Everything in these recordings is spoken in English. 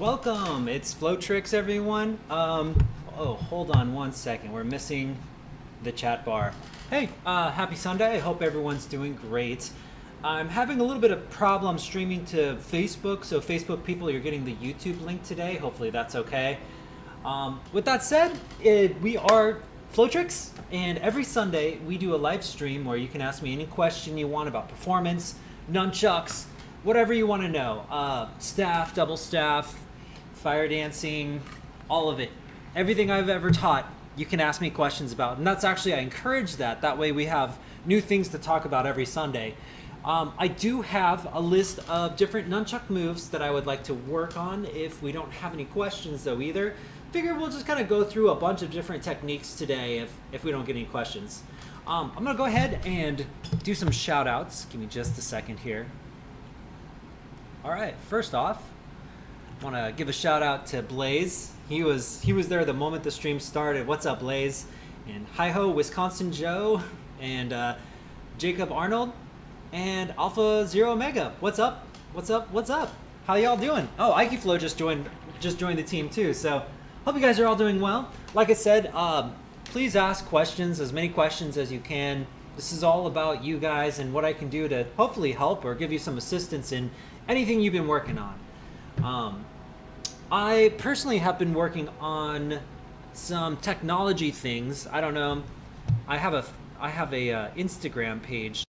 Welcome, it's Flow Tricks, everyone. Oh, hold on one second. We're missing the chat bar. Hey, happy Sunday. I hope everyone's doing great. I'm having a little bit of problem streaming to Facebook, so Facebook people, you're getting the YouTube link today. Hopefully that's okay. With that said, we are Flow Tricks, and every Sunday we do a live stream where you can ask me any question you want about performance, nunchucks, whatever you want to know. Staff, double staff, fire dancing, all of it. Everything I've ever taught, you can ask me questions about. And that's actually, I encourage that. That way we have new things to talk about every Sunday. I do have a list of different nunchuck moves that I would like to work on if we don't have any questions though either. Figure we'll just kind of go through a bunch of different techniques today if we don't get any questions. I'm gonna go ahead and do some shout outs. Give me just a second here. All right, first off, I want to give a shout out to Blaze. He was there the moment the stream started. What's up, Blaze? And hi-ho, Wisconsin Joe, and Jacob Arnold, and Alpha Zero Omega. What's up? What's up? What's up? How y'all doing? Oh, IQFlow just joined the team too. So hope you guys are all doing well. Like I said, please ask questions, as many questions as you can. This is all about you guys and what I can do to hopefully help or give you some assistance in anything you've been working on. I personally have been working on some technology things. I don't know. I have a Instagram page.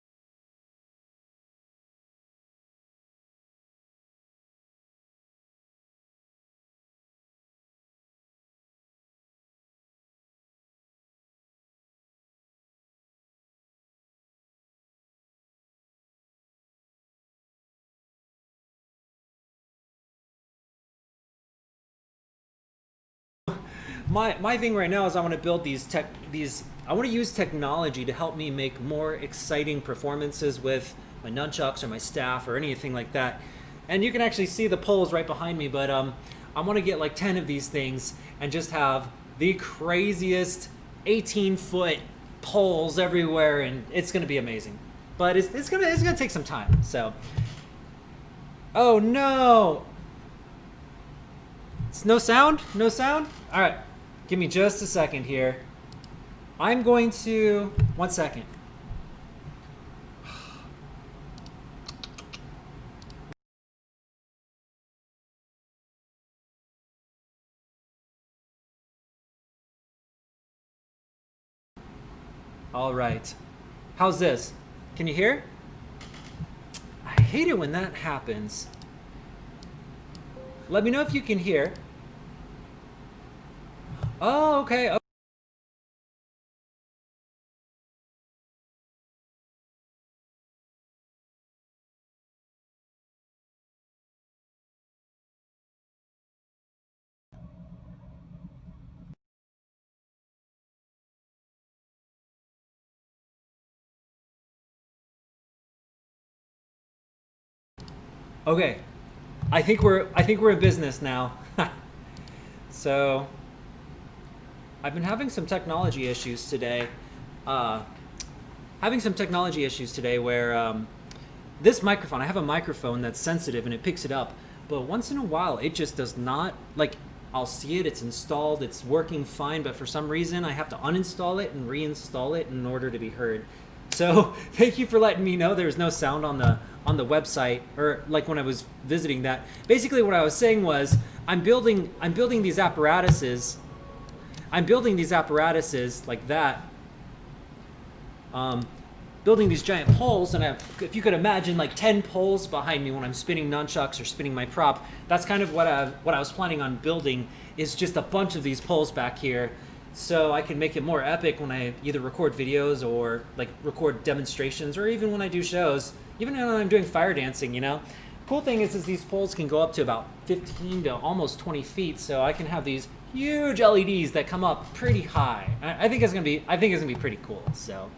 My thing right now is I want to build I want to use technology to help me make more exciting performances with my nunchucks or my staff or anything like that. And you can actually see the poles right behind me, but I want to get like 10 of these things and just have the craziest 18-foot poles everywhere, and it's going to be amazing. But it's going to take some time. So, oh no. It's no sound? No sound? All right. Give me just a second here. I'm going to, 1 second. All right. How's this? Can you hear? I hate it when that happens. Let me know if you can hear. Oh, okay. Okay. I think we're in business now. So I've been having some technology issues today. Where this microphone, I have a microphone that's sensitive and it picks it up, but once in a while it just does not, like, I'll see it's installed, it's working fine, but for some reason I have to uninstall it and reinstall it in order to be heard. So thank you for letting me know there's no sound on the website, or like when I was visiting that. Basically what I was saying was I'm building these apparatuses. I'm building these apparatuses like that. Building these giant poles, and if you could imagine like 10 poles behind me when I'm spinning nunchucks or spinning my prop, that's kind of what I was planning on building, is just a bunch of these poles back here, so I can make it more epic when I either record videos or like record demonstrations, or even when I do shows, even when I'm doing fire dancing, you know. Cool thing is these poles can go up to about 15 to almost 20 feet, so I can have these huge LEDs that come up pretty high. I think it's gonna be pretty cool. So,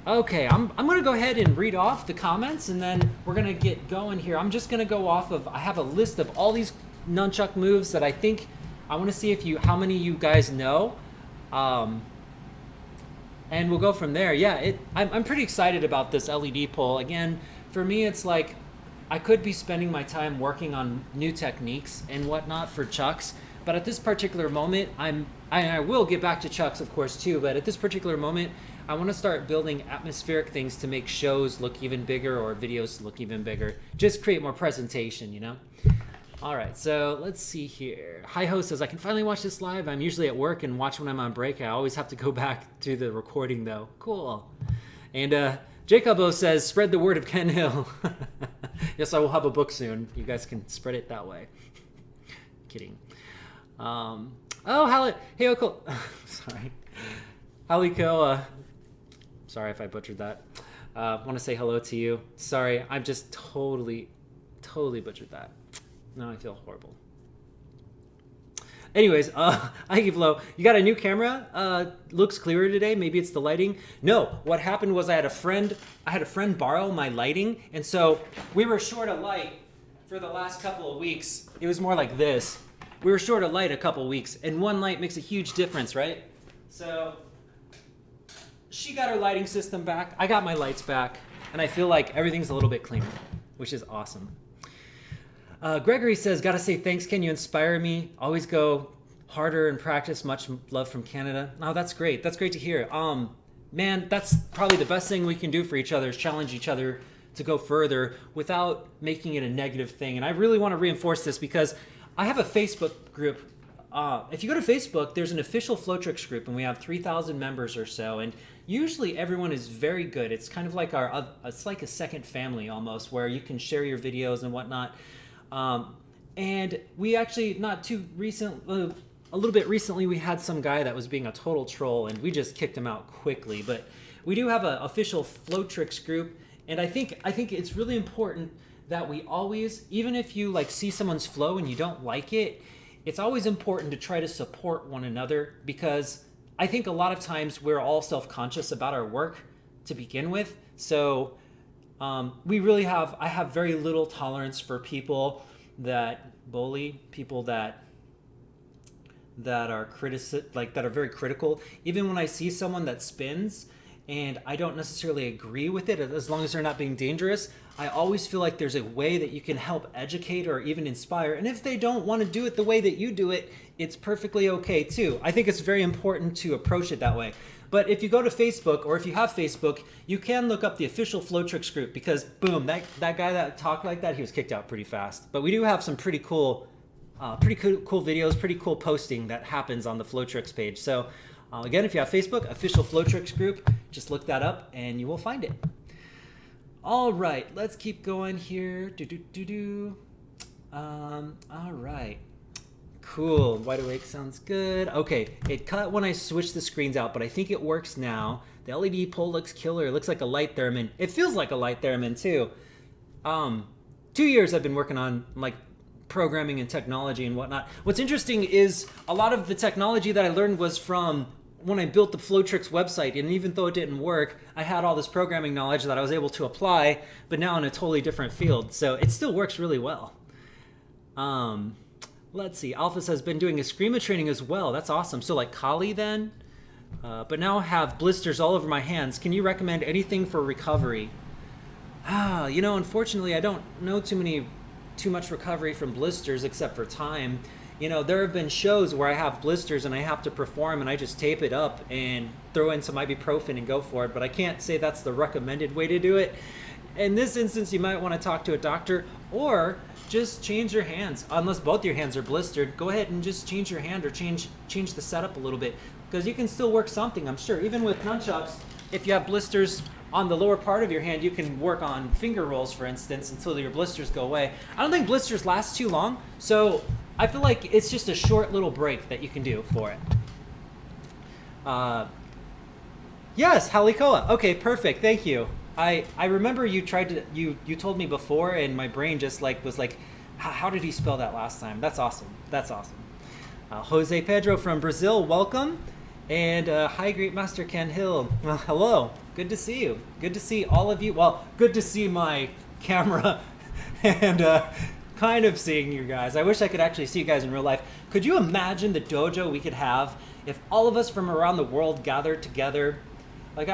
okay, I'm gonna go ahead and read off the comments, and then we're gonna get going here. I'm just gonna go off of, I have a list of all these nunchuck moves that I think, I want to see how many you guys know, and we'll go from there. Yeah, I'm pretty excited about this LED pole. Again, for me, it's like I could be spending my time working on new techniques and whatnot for chucks, but at this particular moment, I will get back to chucks, of course, too, but at this particular moment, I want to start building atmospheric things to make shows look even bigger or videos look even bigger. Just create more presentation, you know? All right, so let's see here. Hi-Ho says, I can finally watch this live. I'm usually at work and watch when I'm on break. I always have to go back to the recording, though. Cool. And Jacobo says, spread the word of Ken Hill. Yes, I will have a book soon. You guys can spread it that way. Kidding. Oh, hey, Uncle. Sorry. Haliko, sorry if I butchered that. Want to say hello to you. Sorry, I'm just totally butchered that. No, I feel horrible. Anyways, Ivlo, you got a new camera? Looks clearer today. Maybe it's the lighting. No, what happened was I had a friend borrow my lighting, and so we were short of light for the last couple of weeks. It was more like this. We were short of light a couple of weeks, and one light makes a huge difference, right? So she got her lighting system back. I got my lights back, and I feel like everything's a little bit cleaner, which is awesome. Gregory says, gotta say thanks, Ken. You inspire me. Always go harder and practice. Much love from Canada. Oh, that's great. That's great to hear. Man, that's probably the best thing we can do for each other is challenge each other to go further without making it a negative thing. And I really want to reinforce this because I have a Facebook group. If you go to Facebook, there's an official Flowtricks group, and we have 3,000 members or so. And usually everyone is very good. It's kind of like it's like a second family almost, where you can share your videos and whatnot. And we actually, a little bit recently, we had some guy that was being a total troll, and we just kicked him out quickly. But we do have an official Flowtricks group, and I think it's really important that we always, even if you like see someone's flow and you don't like it, it's always important to try to support one another, because I think a lot of times we're all self-conscious about our work to begin with. So I have very little tolerance for people that bully, people that are that are very critical. Even when I see someone that spins and I don't necessarily agree with it, as long as they're not being dangerous, I always feel like there's a way that you can help educate or even inspire. And if they don't want to do it the way that you do it, it's perfectly okay too. I think it's very important to approach it that way. But if you go to Facebook, or if you have Facebook, you can look up the official Flowtricks group, because boom, that guy that talked like that, he was kicked out pretty fast. But we do have some pretty cool videos, pretty cool posting that happens on the Flowtricks page. So again, if you have Facebook, official Flowtricks group, just look that up and you will find it. All right, let's keep going here. All right. Cool. Wide awake sounds good. Okay, it cut when I switched the screens out, but I think it works now. The LED pole looks killer. It looks like a light theremin. It feels like a light theremin too. 2 years I've been working on like programming and technology and whatnot. What's interesting is a lot of the technology that I learned was from when I built the Flowtricks website, and even though it didn't work, I had all this programming knowledge that I was able to apply, but now in a totally different field. So it still works really well. Let's see. Alpha says, been doing Eskrima training as well. That's awesome. So like Kali then? But now I have blisters all over my hands. Can you recommend anything for recovery? Unfortunately, I don't know too much recovery from blisters except for time. There have been shows where I have blisters and I have to perform, and I just tape it up and throw in some ibuprofen and go for it. But I can't say that's the recommended way to do it. In this instance, you might want to talk to a doctor, or just change your hands. Unless both your hands are blistered, go ahead and just change your hand, or change the setup a little bit, because you can still work something, I'm sure. Even with nunchucks, if you have blisters on the lower part of your hand, you can work on finger rolls, for instance, until your blisters go away. I don't think blisters last too long, so I feel like it's just a short little break that you can do for it. Yes, Halikoa. Okay, perfect. Thank you. I remember you told me before, and my brain just was like, how did he spell that last time? That's awesome. That's awesome. Jose Pedro from Brazil, welcome. And hi, Great Master Ken Hill. Well, hello. Good to see you. Good to see all of you. Well, good to see my camera and kind of seeing you guys. I wish I could actually see you guys in real life. Could you imagine the dojo we could have if all of us from around the world gathered together? Like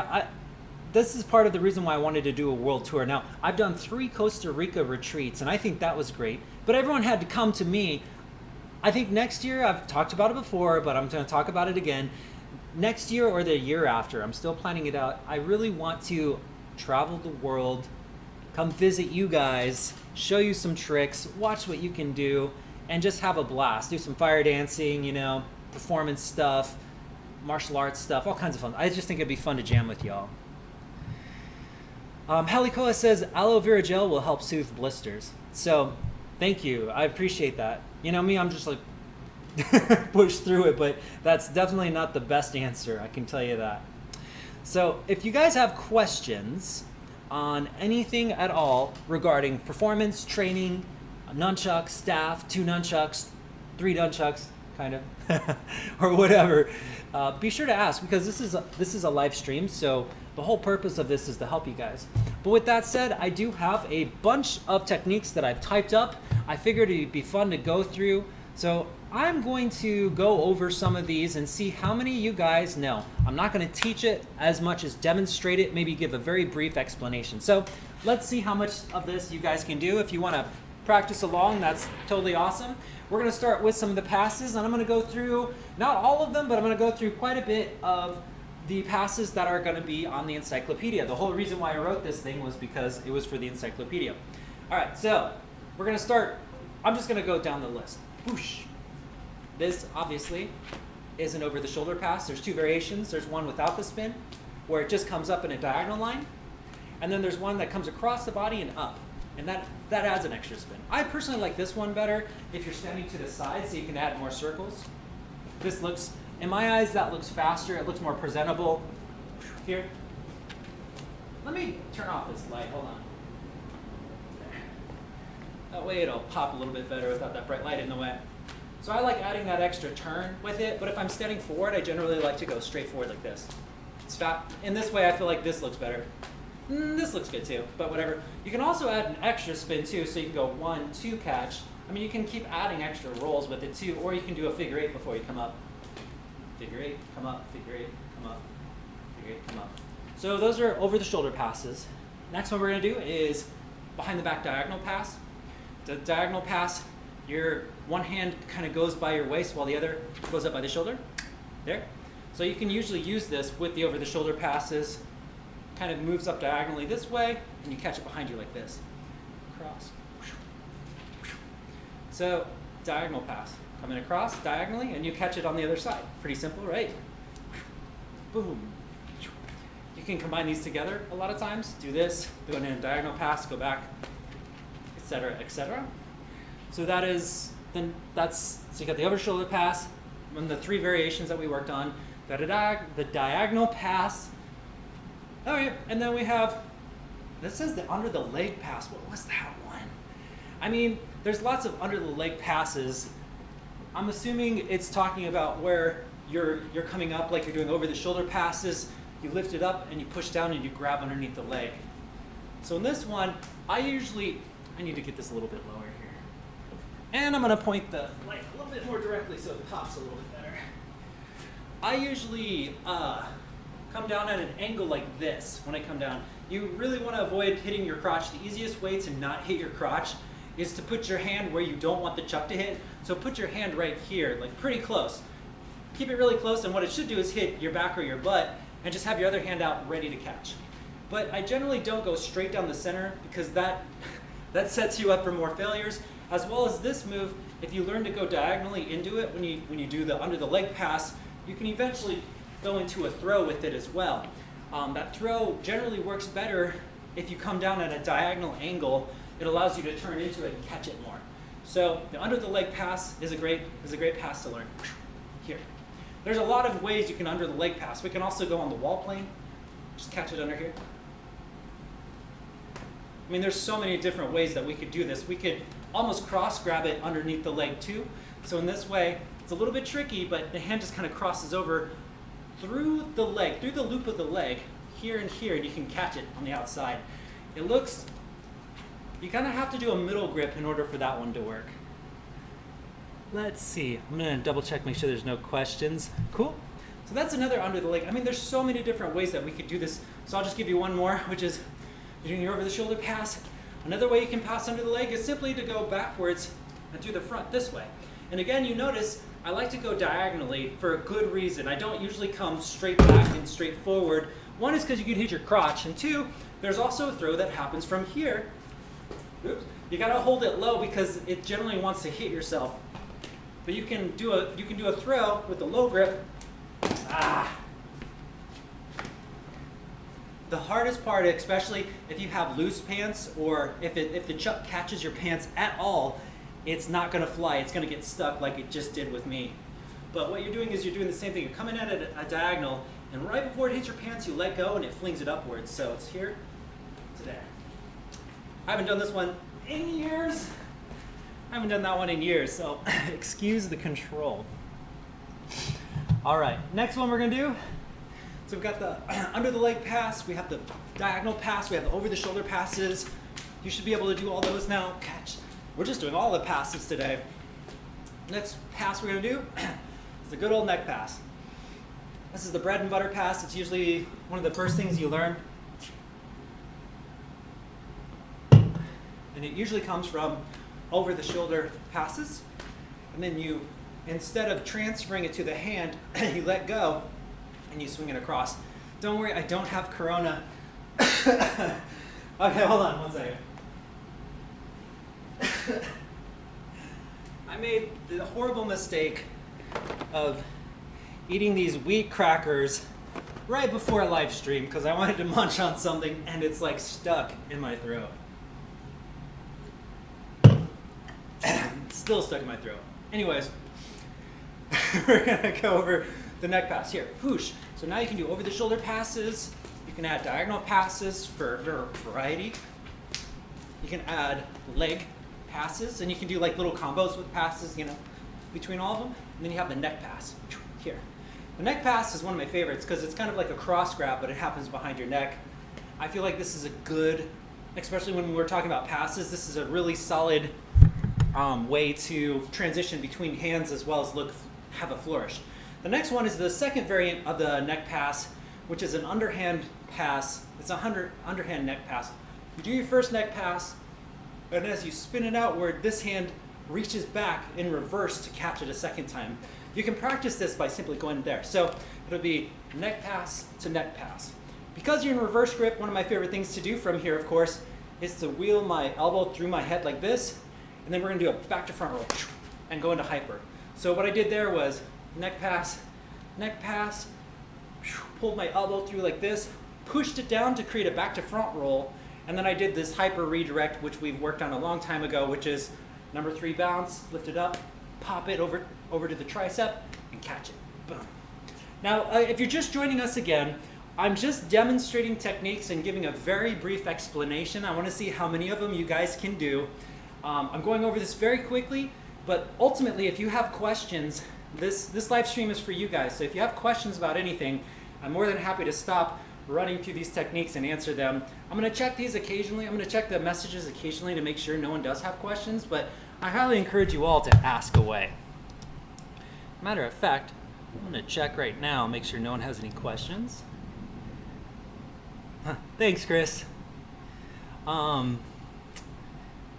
this is part of the reason why I wanted to do a world tour. Now, I've done 3 Costa Rica retreats, and I think that was great. But everyone had to come to me. I think next year, I've talked about it before, but I'm going to talk about it again. Next year or the year after, I'm still planning it out. I really want to travel the world, come visit you guys, show you some tricks, watch what you can do, and just have a blast. Do some fire dancing, you know, performance stuff, martial arts stuff, all kinds of fun. I just think it'd be fun to jam with y'all. Halikoa says aloe vera gel will help soothe blisters. So, thank you. I appreciate that. You know me, I'm just like push through it, but that's definitely not the best answer. I can tell you that. So, if you guys have questions on anything at all regarding performance, training, nunchucks, staff, 2 nunchucks, 3 nunchucks, kind of, or whatever, be sure to ask, because this is a live stream, so the whole purpose of this is to help you guys. But with that said, I do have a bunch of techniques that I've typed up. I figured it'd be fun to go through, so I'm going to go over some of these and see how many of you guys know. I'm not going to teach it as much as demonstrate it, maybe give a very brief explanation. So let's see how much of this you guys can do. If you want to practice along, that's totally awesome. We're going to start with some of the passes, and I'm going to go through, not all of them, but I'm going to go through quite a bit of the passes that are going to be on the encyclopedia. The whole reason why I wrote this thing was because it was for the encyclopedia. All right, so we're going to start. I'm just going to go down the list. Whoosh. This, obviously, is an over-the-shoulder pass. There's 2 variations. There's one without the spin, where it just comes up in a diagonal line. And then there's one that comes across the body and up. And that adds an extra spin. I personally like this one better if you're standing to the side, so you can add more circles. This looks, in my eyes, that looks faster. It looks more presentable. Here. Let me turn off this light. Hold on. There. That way it'll pop a little bit better without that bright light in the way. So I like adding that extra turn with it, but if I'm standing forward, I generally like to go straight forward like this. It's fat. In this way, I feel like this looks better. This looks good too, but whatever. You can also add an extra spin too, so you can go 1, 2 catch. I mean, you can keep adding extra rolls with it too, or you can do a figure 8 before you come up. Figure 8, come up, figure 8, come up, figure 8, come up. So those are over the shoulder passes. Next one we're gonna do is behind the back diagonal pass. The diagonal pass, your one hand kind of goes by your waist while the other goes up by the shoulder. There. So you can usually use this with the over the shoulder passes. Kind of moves up diagonally this way, and you catch it behind you like this. Cross. So, diagonal pass. Coming across diagonally, and you catch it on the other side. Pretty simple, right? Boom. You can combine these together a lot of times. Do this, go in a diagonal pass, go back, etc., etc. So that is, then that's, so you got the over shoulder pass, and the 3 variations that we worked on. The diagonal pass. All right, and then we have, this says the under the leg pass. What was that one? I mean, there's lots of under the leg passes. I'm assuming it's talking about where you're coming up like you're doing over the shoulder passes. You lift it up and you push down and you grab underneath the leg. So in this one, I need to get this a little bit lower here. And I'm gonna point the light a little bit more directly so it pops a little bit better. I usually, come down at an angle like this when I come down. You really want to avoid hitting your crotch. The easiest way to not hit your crotch is to put your hand where you don't want the chuck to hit. So put your hand right here, like pretty close. Keep it really close, and what it should do is hit your back or your butt, and just have your other hand out ready to catch. But I generally don't go straight down the center, because that sets you up for more failures. As well as this move, if you learn to go diagonally into it when you do the under the leg pass, you can eventually go into a throw with it as well. That throw generally works better if you come down at a diagonal angle. It allows you to turn into it and catch it more. So the under the leg pass is a great pass to learn. Here. There's a lot of ways you can under the leg pass. We can also go on the wall plane. Just catch it under here. I mean, there's so many different ways that we could do this. We could almost cross grab it underneath the leg too. So in this way, it's a little bit tricky, but the hand just kind of crosses over through the leg, through the loop of the leg, here and here, and you can catch it on the outside. It looks, you kind of have to do a middle grip in order for that one to work. Let's see, I'm gonna double check, make sure there's no questions. Cool. So that's another under the leg. I mean, there's so many different ways that we could do this. So I'll just give you one more, which is you're doing your over the shoulder pass. Another way you can pass under the leg is simply to go backwards and to the front this way. And again, you notice I like to go diagonally for a good reason. I don't usually come straight back and straight forward. One is because you can hit your crotch, and two, there's also a throw that happens from here. Oops. You gotta hold it low because it generally wants to hit yourself. But you can do a throw with the low grip. The hardest part, especially if you have loose pants or if the chuck catches your pants at all, it's not gonna fly. It's gonna get stuck like it just did with me. But what you're doing is you're doing the same thing. You're coming at it at a diagonal, and right before it hits your pants, you let go and it flings it upwards. So it's here to there. I haven't done this one in years. I haven't done that one in years, so excuse the control. All right, next one we're gonna do. So we've got the under the leg pass, we have the diagonal pass, we have the over the shoulder passes. You should be able to do all those now. Catch. We're just doing all the passes today. Next pass we're gonna do is the good old neck pass. This is the bread and butter pass. It's usually one of the first things you learn. And it usually comes from over the shoulder passes. And then you, instead of transferring it to the hand, you let go and you swing it across. Don't worry, I don't have corona. Okay, hold on one second. I made the horrible mistake of eating these wheat crackers right before a live stream because I wanted to munch on something and it's like stuck in my throat. It's still stuck in my throat. Anyways, we're gonna go over the neck pass here. Whoosh. So now you can do over the shoulder passes. You can add diagonal passes for variety. You can add leg passes, and you can do like little combos with passes, you know, between all of them. And then you have the neck pass here. The neck pass is one of my favorites because it's kind of like a cross grab, but it happens behind your neck. I feel like this is a good, especially when we're talking about passes, this is a really solid way to transition between hands as well as have a flourish. The next one is the second variant of the neck pass, which is an underhand pass. It's a underhand neck pass. You do your first neck pass, and as you spin it outward, this hand reaches back in reverse to catch it a second time. You can practice this by simply going there. So it'll be neck pass to neck pass. Because you're in reverse grip, one of my favorite things to do from here, of course, is to wheel my elbow through my head like this, and then we're gonna do a back to front roll and go into hyper. So what I did there was neck pass, pulled my elbow through like this, pushed it down to create a back to front roll, and then I did this hyper redirect, which we've worked on a long time ago, which is number 3 bounce, lift it up, pop it over to the tricep, and catch it. Boom. Now, if you're just joining us again, I'm just demonstrating techniques and giving a very brief explanation. I want to see how many of them you guys can do. I'm going over this very quickly, but ultimately, if you have questions, this live stream is for you guys. So if you have questions about anything, I'm more than happy to stop running through these techniques and answer them. I'm going to check these occasionally. I'm going to check the messages occasionally to make sure no one does have questions, but I highly encourage you all to ask away. Matter of fact, I'm going to check right now, make sure no one has any questions. Thanks, Chris.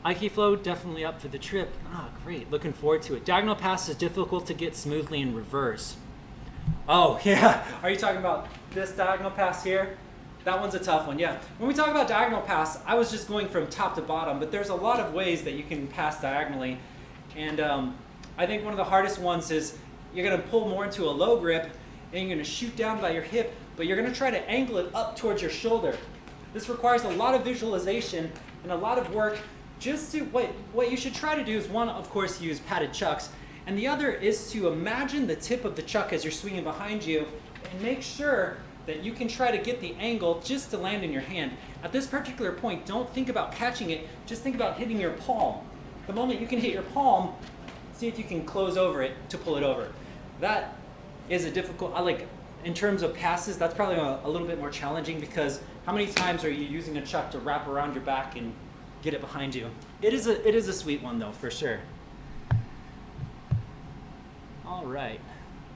Ike Flow, definitely up for the trip. Oh, great. Looking forward to it. Diagonal pass is difficult to get smoothly in reverse. Oh, yeah. Are you talking about this diagonal pass here? That one's a tough one, yeah. When we talk about diagonal pass, I was just going from top to bottom, but there's a lot of ways that you can pass diagonally. And I think one of the hardest ones is you're going to pull more into a low grip, and you're going to shoot down by your hip, but you're going to try to angle it up towards your shoulder. This requires a lot of visualization and a lot of work. Just to, what you should try to do is one, of course, use padded chucks, and the other is to imagine the tip of the chuck as you're swinging behind you and make sure that you can try to get the angle just to land in your hand. At this particular point, don't think about catching it, just think about hitting your palm. The moment you can hit your palm, see if you can close over it to pull it over. That is a difficult, in terms of passes, that's probably a little bit more challenging because how many times are you using a chuck to wrap around your back and get it behind you? It is a sweet one though, for sure. All right.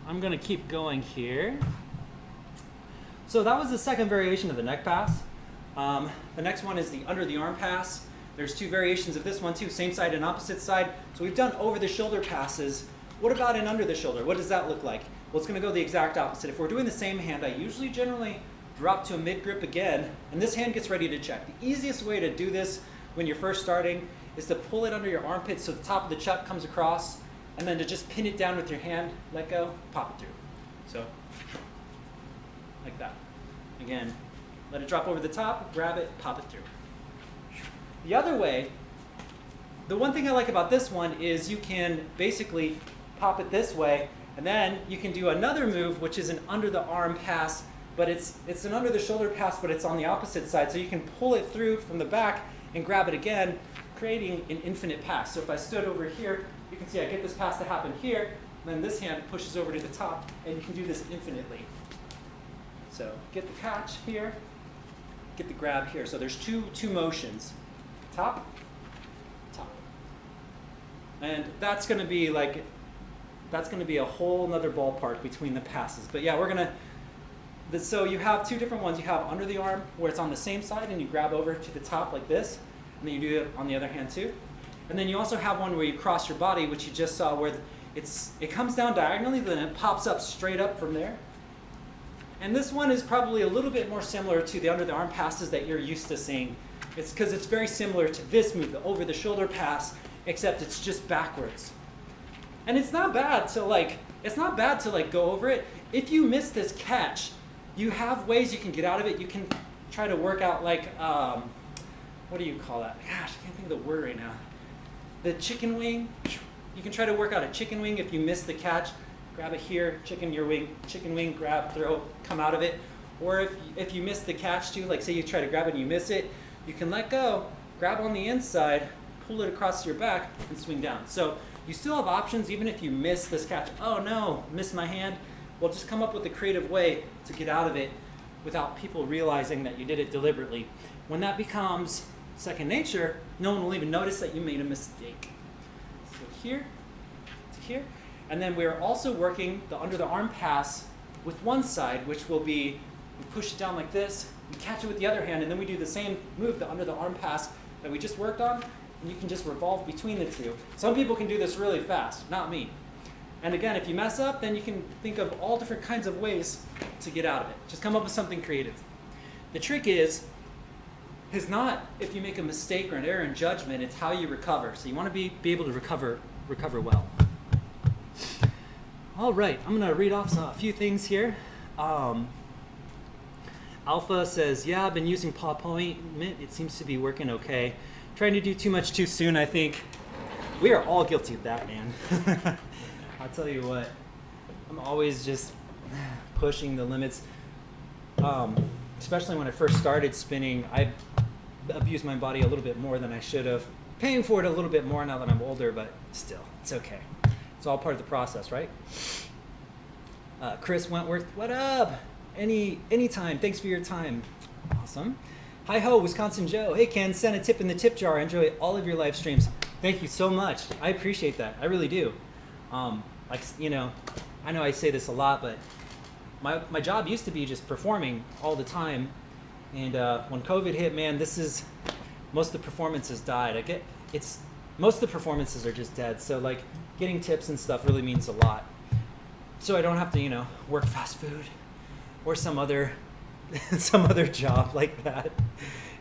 I'm gonna keep going here. So that was the second variation of the neck pass. The next one is the under the arm pass. There's two variations of this one too, same side and opposite side. So we've done over the shoulder passes. What about an under the shoulder? What does that look like? Well, it's gonna go the exact opposite. If we're doing the same hand, I usually generally drop to a mid grip again, and this hand gets ready to check. The easiest way to do this when you're first starting is to pull it under your armpit so the top of the chuck comes across, and then to just pin it down with your hand, let go, pop it through. So, like that. Again, let it drop over the top, grab it, pop it through. The other way, the one thing I like about this one is you can basically pop it this way, and then you can do another move, which is an under the arm pass, but it's an under the shoulder pass, but it's on the opposite side. So you can pull it through from the back and grab it again, creating an infinite pass. So if I stood over here, you can see I get this pass to happen here, and then this hand pushes over to the top, and you can do this infinitely. So get the catch here, get the grab here. So there's two motions, top, top. And that's gonna be a whole nother ballpark between the passes. But yeah, so you have two different ones. You have under the arm where it's on the same side and you grab over to the top like this, and then you do it on the other hand too. And then you also have one where you cross your body, which you just saw, where it comes down diagonally, then it pops up straight up from there. And this one is probably a little bit more similar to the under the arm passes that you're used to seeing. It's because it's very similar to this move, the over the shoulder pass, except it's just backwards. And it's not bad to go over it. If you miss this catch, you have ways you can get out of it. You can try to work out what do you call that? Gosh, I can't think of the word right now. The chicken wing. You can try to work out a chicken wing if you miss the catch. Grab it here, chicken wing, grab, throw, come out of it. Or if you miss the catch too, like say you try to grab it and you miss it, you can let go, grab on the inside, pull it across your back, and swing down. So you still have options even if you miss this catch. Oh no, missed my hand. Well, just come up with a creative way to get out of it without people realizing that you did it deliberately. When that becomes second nature, no one will even notice that you made a mistake. So here to here. And then we're also working the under the arm pass with one side, which will be, we push it down like this, we catch it with the other hand, and then we do the same move, the under the arm pass that we just worked on, and you can just revolve between the two. Some people can do this really fast, not me. And again, if you mess up, then you can think of all different kinds of ways to get out of it. Just come up with something creative. The trick is not if you make a mistake or an error in judgment, it's how you recover. So you want to be able to recover well. All right, I'm going to read off a few things here. Alpha says, yeah, I've been using paw appointment. It seems to be working okay. Trying to do too much too soon, I think. We are all guilty of that, man. I'll tell you what, I'm always just pushing the limits. Especially when I first started spinning, I abused my body a little bit more than I should have. Paying for it a little bit more now that I'm older, but still, it's okay. It's all part of the process, right? Chris Wentworth, what up? Anytime. Thanks for your time. Awesome. Hi ho, Wisconsin Joe. Hey Ken, send a tip in the tip jar. I enjoy all of your live streams. Thank you so much. I appreciate that. I really do. I know I say this a lot, but my job used to be just performing all the time. And when COVID hit, man, most of the performances died. Most of the performances are just dead. So like getting tips and stuff really means a lot. So I don't have to, work fast food or some other job like that.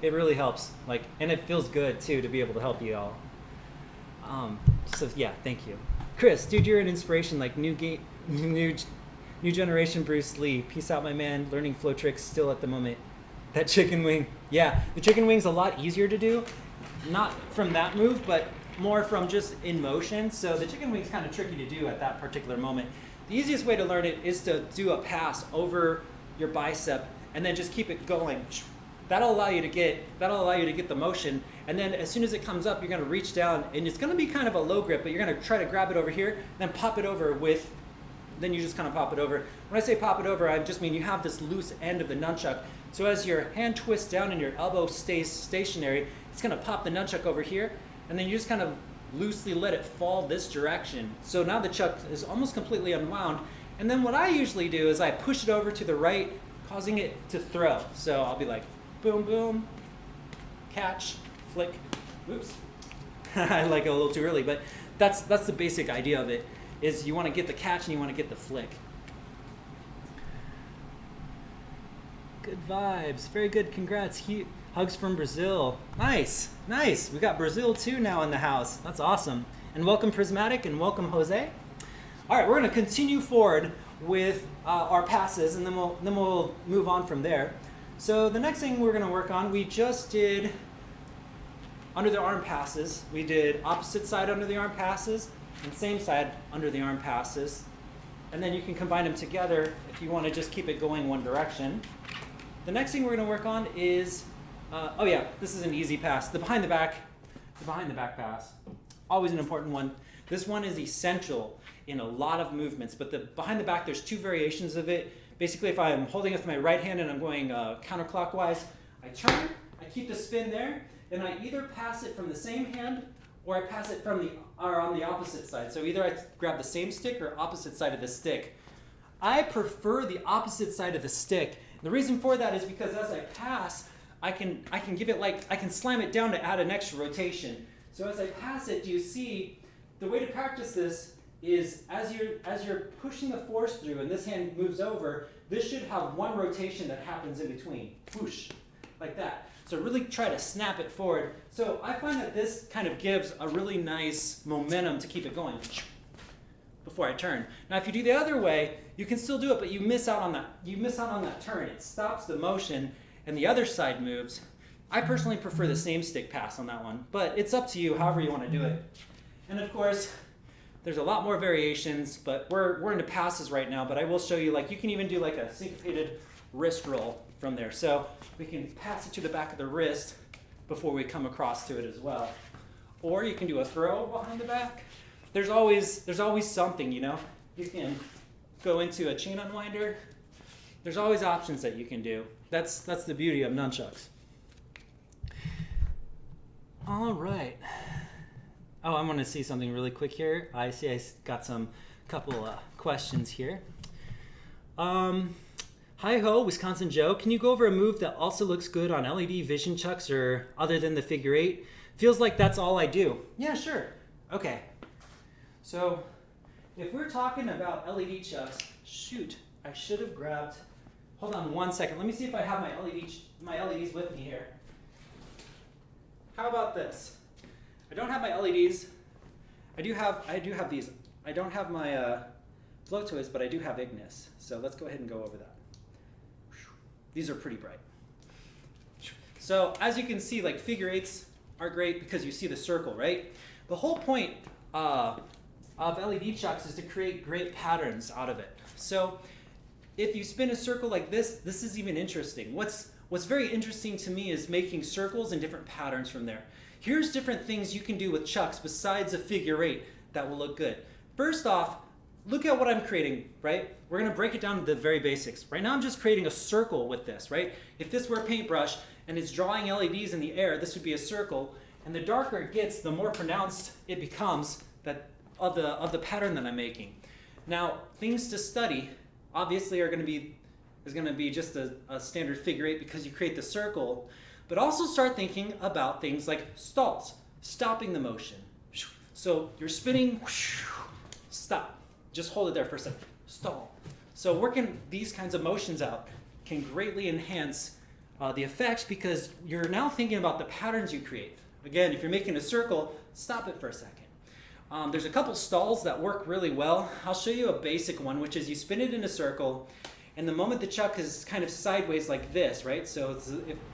It really helps. And it feels good too to be able to help you all. So yeah, thank you. Chris, dude, you're an inspiration, like new generation Bruce Lee. Peace out, my man. Learning flow tricks still at the moment. That chicken wing. Yeah, the chicken wing's a lot easier to do. Not from that move, but more from just in motion. So the chicken wing's kind of tricky to do at that particular moment. The easiest way to learn it is to do a pass over your bicep and then just keep it going. That'll allow you to get the motion, and then as soon as it comes up, you're going to reach down, and it's going to be kind of a low grip, but you're going to try to grab it over here, then pop it over then you just kind of pop it over. When I say pop it over, I just mean you have this loose end of the nunchuck. So as your hand twists down and your elbow stays stationary, it's going to pop the nunchuck over here, and then you just kind of loosely let it fall this direction. So now the chuck is almost completely unwound, And then what I usually do is I push it over to the right, causing it to throw. So I'll be like, boom, boom, catch, flick, oops. I like it a little too early, but that's the basic idea of it, is you want to get the catch and you want to get the flick. Good vibes, very good, congrats. Hugs from Brazil. Nice, nice. We got Brazil too now in the house. That's awesome. And welcome Prismatic and welcome Jose. All right, we're gonna continue forward with our passes and then we'll move on from there. So the next thing we're gonna work on, we just did under the arm passes. We did opposite side under the arm passes and same side under the arm passes. And then you can combine them together if you wanna just keep it going one direction. The next thing we're gonna work on is, oh yeah, this is an easy pass. The behind the back pass, always an important one. This one is essential in a lot of movements, but the behind the back, there's two variations of it. Basically, if I'm holding it with my right hand and I'm going counterclockwise, I turn, I keep the spin there, and I either pass it from the same hand or I pass it from on the opposite side. So either I grab the same stick or opposite side of the stick. I prefer the opposite side of the stick. The reason for that is because as I pass, I can give it I can slam it down to add an extra rotation. So as I pass it, do you see, the way to practice this is as you're pushing the force through and this hand moves over, this should have one rotation that happens in between. Whoosh, like that. So really try to snap it forward. So I find that this kind of gives a really nice momentum to keep it going before I turn. Now if you do the other way, you can still do it, but you miss out on that. You miss out on that turn. It stops the motion and the other side moves. I personally prefer the same stick pass on that one, but it's up to you however you want to do it. And of course, there's a lot more variations, but we're into passes right now, but I will show you, you can even do like a syncopated wrist roll from there. So we can pass it to the back of the wrist before we come across to it as well. Or you can do a throw behind the back. There's always something, you know. You can go into a chain unwinder. There's always options that you can do. That's the beauty of nunchucks. All right. Oh, I'm going to see something really quick here. I see I got couple questions here. Hi ho, Wisconsin Joe. Can you go over a move that also looks good on LED vision chucks or other than the figure eight? Feels like that's all I do. Yeah, sure. Okay. So if we're talking about LED chucks, shoot, I should have grabbed, hold on one second. Let me see if I have my LEDs with me here. How about this? I don't have my LEDs. I do have these. I don't have my flow toys, but I do have Ignis. So let's go ahead and go over that. These are pretty bright. So as you can see, figure eights are great because you see the circle, right? The whole point of LED chucks is to create great patterns out of it. So if you spin a circle like this is even interesting. What's very interesting to me is making circles and different patterns from there. Here's different things you can do with chucks besides a figure eight that will look good. First off, look at what I'm creating, right? We're gonna break it down to the very basics. Right now I'm just creating a circle with this, right? If this were a paintbrush and it's drawing LEDs in the air, this would be a circle. And the darker it gets, the more pronounced it becomes of the pattern that I'm making. Now, things to study obviously is gonna be just a standard figure eight because you create the circle, but also start thinking about things like stalls, stopping the motion. So you're spinning, stop. Just hold it there for a second, stall. So working these kinds of motions out can greatly enhance the effects because you're now thinking about the patterns you create. Again, if you're making a circle, stop it for a second. There's a couple stalls that work really well. I'll show you a basic one, which is you spin it in a circle, and the moment the chuck is kind of sideways like this, right? So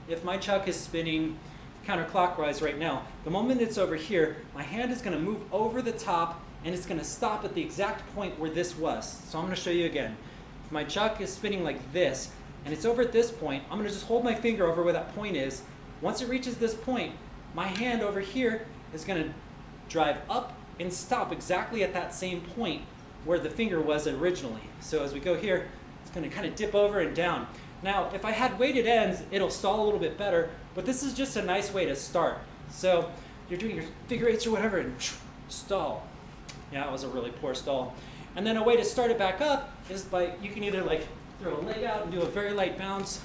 if my chuck is spinning counterclockwise right now, the moment it's over here, my hand is gonna move over the top and it's gonna stop at the exact point where this was. So I'm gonna show you again. If my chuck is spinning like this and it's over at this point, I'm gonna just hold my finger over where that point is. Once it reaches this point, my hand over here is gonna drive up and stop exactly at that same point where the finger was originally. So as we go here, it's gonna kind of dip over and down. Now, if I had weighted ends, it'll stall a little bit better, but this is just a nice way to start. So you're doing your figure eights or whatever and stall. Yeah, that was a really poor stall. And then a way to start it back up is by, you can either like throw a leg out and do a very light bounce,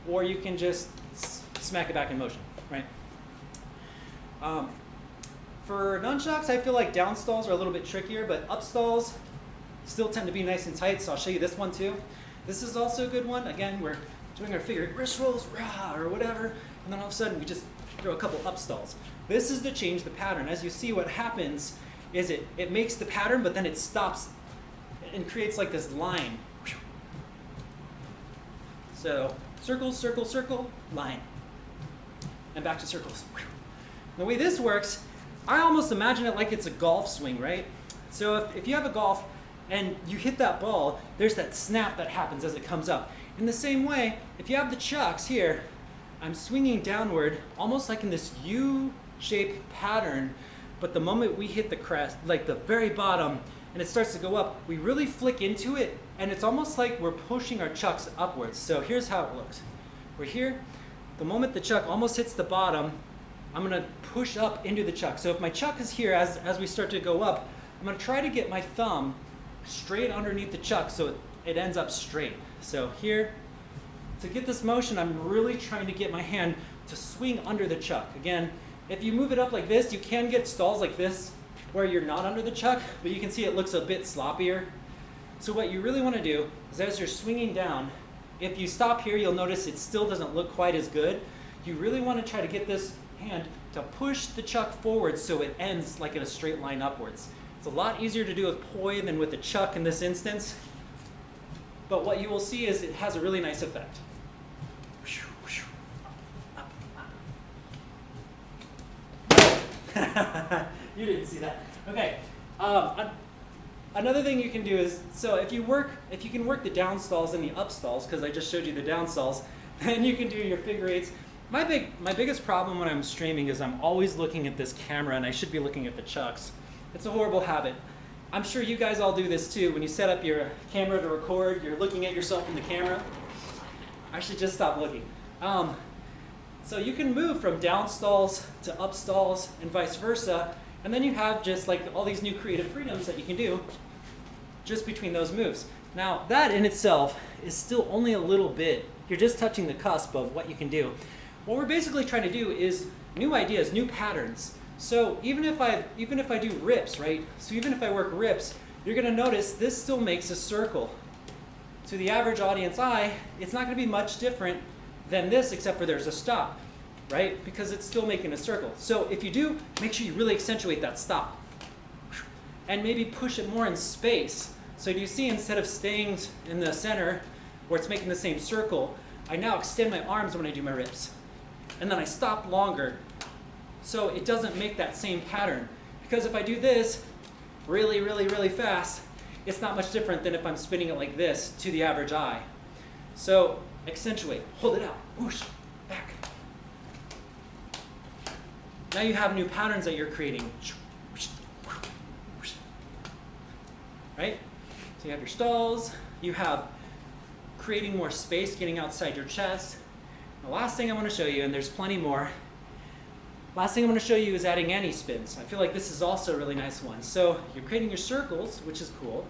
or you can just smack it back in motion, right? For nunchucks, I feel like down stalls are a little bit trickier, but up stalls still tend to be nice and tight, so I'll show you this one too. This is also a good one. Again, we're doing our figure wrist rolls, rah, or whatever, and then all of a sudden we just throw a couple up stalls. This is to change the pattern. As you see, what happens is it makes the pattern, but then it stops and creates like this line. So circle, circle, circle, line, and back to circles. The way this works, I almost imagine it like it's a golf swing, right? So if you have a golf and you hit that ball, there's that snap that happens as it comes up. In the same way, if you have the chucks here, I'm swinging downward, almost like in this U-shaped pattern, but the moment we hit the crest, like the very bottom, and it starts to go up, we really flick into it, and it's almost like we're pushing our chucks upwards. So here's how it looks. We're here, the moment the chuck almost hits the bottom, I'm gonna push up into the chuck. So if my chuck is here, as we start to go up, I'm gonna try to get my thumb straight underneath the chuck so it ends up straight. So here, to get this motion, I'm really trying to get my hand to swing under the chuck. Again, if you move it up like this, you can get stalls like this where you're not under the chuck, but you can see it looks a bit sloppier. So what you really wanna do is as you're swinging down, if you stop here, you'll notice it still doesn't look quite as good. You really wanna try to get this hand to push the chuck forward so it ends like in a straight line upwards. It's a lot easier to do with poi than with the chuck in this instance, but what you will see is it has a really nice effect. You didn't see that. Okay. Another thing you can do is, so if you can work the down stalls and the up stalls, because I just showed you the down stalls, then you can do your figure eights. My biggest problem when I'm streaming is I'm always looking at this camera, and I should be looking at the chucks. It's a horrible habit. I'm sure you guys all do this too. When you set up your camera to record, you're looking at yourself in the camera. I should just stop looking. So you can move from down stalls to up stalls and vice versa, and then you have just like all these new creative freedoms that you can do just between those moves. Now that in itself is still only a little bit. You're just touching the cusp of what you can do. What we're basically trying to do is new ideas, new patterns. So even if I do rips, right? So even if I work rips, you're gonna notice this still makes a circle. To the average audience eye, it's not gonna be much different than this except for there's a stop, right? Because it's still making a circle. So if you do, make sure you really accentuate that stop. And maybe push it more in space. So do you see, instead of staying in the center where it's making the same circle, I now extend my arms when I do my rips. And then I stop longer so it doesn't make that same pattern. Because if I do this really, really, really fast, it's not much different than if I'm spinning it like this to the average eye. So accentuate, hold it out, whoosh, back. Now you have new patterns that you're creating. Right? So you have your stalls, you have creating more space, getting outside your chest. The last thing I want to show you, and there's plenty more, last thing I want to show you is adding anti-spins. I feel like this is also a really nice one. So you're creating your circles, which is cool.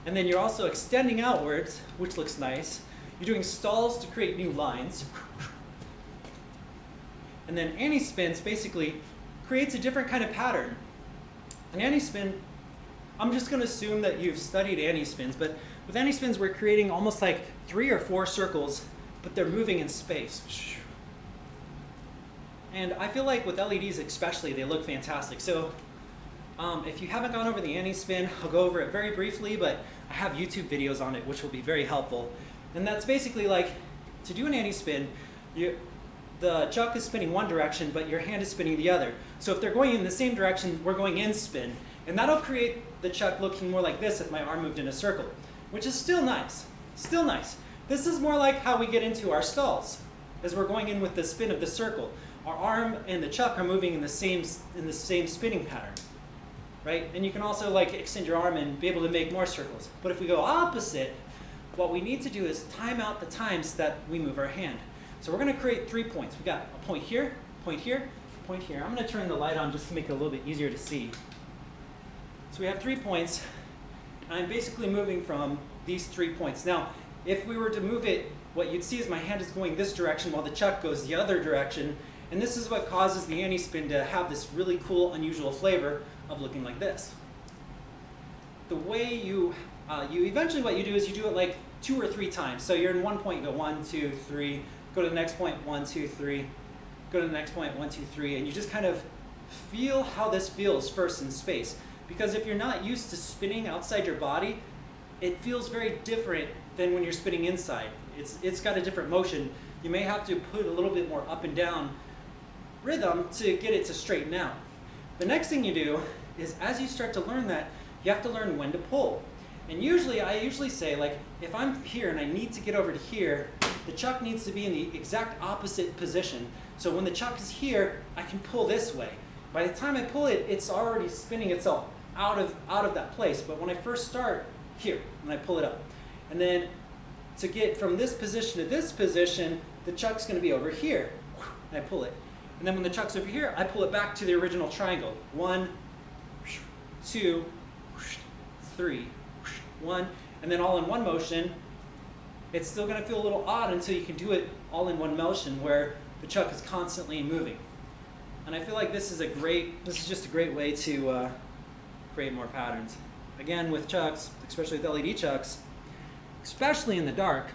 And then you're also extending outwards, which looks nice. You're doing stalls to create new lines. And then anti-spins basically creates a different kind of pattern. An anti-spin, I'm just going to assume that you've studied anti-spins, but with anti-spins we're creating almost like 3 or 4 circles, but they're moving in space. And I feel like with LEDs especially, they look fantastic. So if you haven't gone over the anti-spin, I'll go over it very briefly, but I have YouTube videos on it, which will be very helpful. And that's basically like, to do an anti-spin, the chuck is spinning one direction, but your hand is spinning the other. So if they're going in the same direction, we're going in spin. And that'll create the chuck looking more like this if my arm moved in a circle, which is still nice, still nice. This is more like how we get into our stalls, as we're going in with the spin of the circle. Our arm and the chuck are moving in the same spinning pattern, right? And you can also like extend your arm and be able to make more circles. But if we go opposite, what we need to do is time out the times that we move our hand. So we're going to create 3 points. We got a point here, point here, point here. I'm going to turn the light on just to make it a little bit easier to see. So we have 3 points, And I'm basically moving from these 3 points. Now, if we were to move it, what you'd see is my hand is going this direction while the chuck goes the other direction. And this is what causes the anti-spin to have this really cool, unusual flavor of looking like this. The way you eventually what you do is you do it like 2 or 3 times. So you're in one point, go 1, 2, 3, go to the next point, 1, 2, 3, go to the next point, 1, 2, 3, and you just kind of feel how this feels first in space. Because if you're not used to spinning outside your body, it feels very different than when you're spinning inside. It's got a different motion. You may have to put a little bit more up and down rhythm to get it to straighten out. The next thing you do is, as you start to learn that, you have to learn when to pull. And I usually say, like, if I'm here and I need to get over to here, the chuck needs to be in the exact opposite position. So when the chuck is here, I can pull this way. By the time I pull it, it's already spinning itself out of that place. But when I first start, here, and I pull it up. And then to get from this position to this position, the chuck's going to be over here. And I pull it. And then when the chuck's over here, I pull it back to the original triangle. 1, 2, 3, 1, and then all in one motion. It's still going to feel a little odd until you can do it all in one motion where the chuck is constantly moving. And I feel like this is just a great way to create more patterns. Again, with chucks, especially with LED chucks, especially in the dark,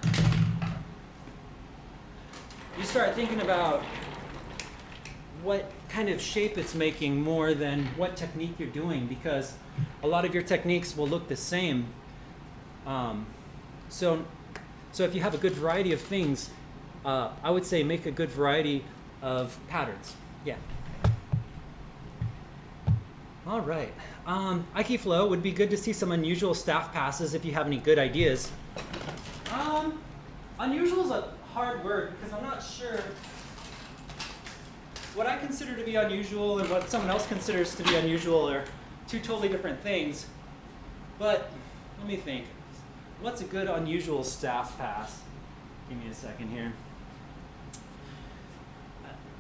you start thinking about what kind of shape it's making more than what technique you're doing, because a lot of your techniques will look the same. So if you have a good variety of things, I would say make a good variety of patterns. Yeah. All right. Ike Flow, would be good to see some unusual staff passes if you have any good ideas. Unusual is a hard word because I'm not sure what I consider to be unusual and what someone else considers to be unusual are two totally different things. But let me think. What's a good unusual staff pass? Give me a second here.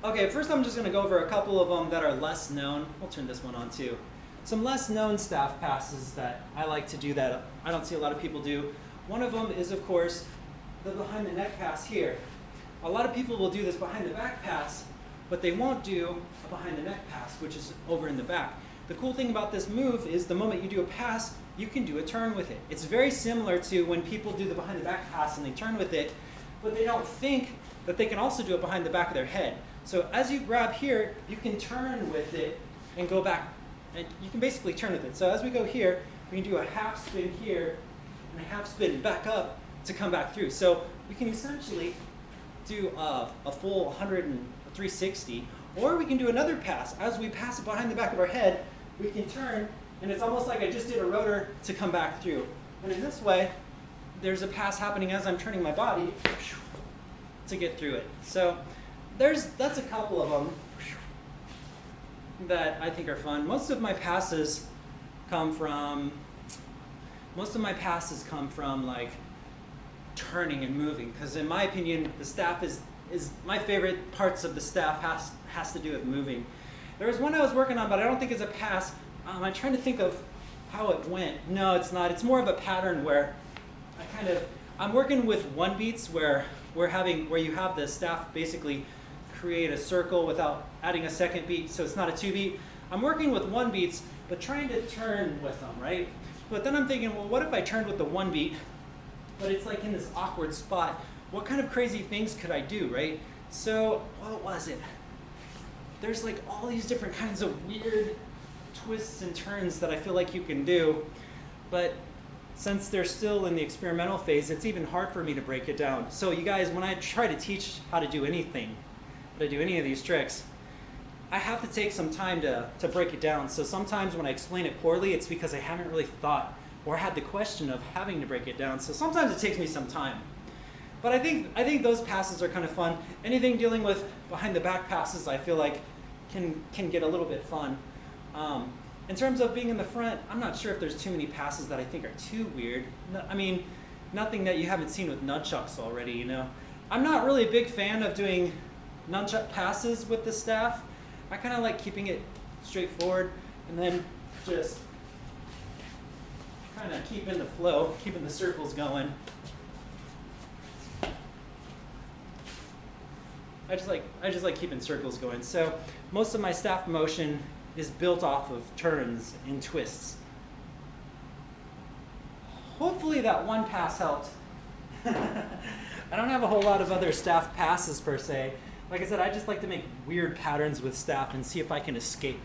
Okay, first I'm just going to go over a couple of them that are less known. We'll turn this one on too. Some less known staff passes that I like to do that I don't see a lot of people do. One of them is, of course, the behind the neck pass here. A lot of people will do this behind the back pass, but they won't do a behind the neck pass, which is over in the back. The cool thing about this move is the moment you do a pass, you can do a turn with it. It's very similar to when people do the behind the back pass and they turn with it, but they don't think that they can also do it behind the back of their head. So as you grab here, you can turn with it and go back. And you can basically turn with it. So as we go here, we can do a half spin here and a half spin back up to come back through. So we can essentially do a full 360, or we can do another pass. As we pass it behind the back of our head, we can turn, and it's almost like I just did a rotor to come back through. And in this way, there's a pass happening as I'm turning my body to get through it. So that's a couple of them that I think are fun. Most of my passes come from like turning and moving, because in my opinion, the staff is my favorite parts of the staff has to do with moving. There was one I was working on, but I don't think it's a pass. I'm trying to think of how it went. No, it's not. It's more of a pattern where I'm working with one beats where you have the staff basically create a circle without adding a second beat, so it's not a 2-beat. I'm working with 1 beats, but trying to turn with them, right? But then I'm thinking, well, what if I turned with the 1 beat, but it's like in this awkward spot? What kind of crazy things could I do, right? So, what was it? There's like all these different kinds of weird twists and turns that I feel like you can do, but since they're still in the experimental phase, it's even hard for me to break it down. So you guys, when I try to teach how to do anything, how to do any of these tricks, I have to take some time to break it down. So sometimes when I explain it poorly, it's because I haven't really thought or had the question of having to break it down. So sometimes it takes me some time. But I think those passes are kind of fun. Anything dealing with behind the back passes, I feel like can get a little bit fun. In terms of being in the front, I'm not sure if there's too many passes that I think are too weird. I mean, nothing that you haven't seen with nunchucks already, you know. I'm not really a big fan of doing nunchuck passes with the staff. I kind of like keeping it straightforward and then just kind of keeping the flow, keeping the circles going. I just like keeping circles going. So most of my staff motion is built off of turns and twists. Hopefully that one pass helped. I don't have a whole lot of other staff passes per se. Like I said, I just like to make weird patterns with staff and see if I can escape.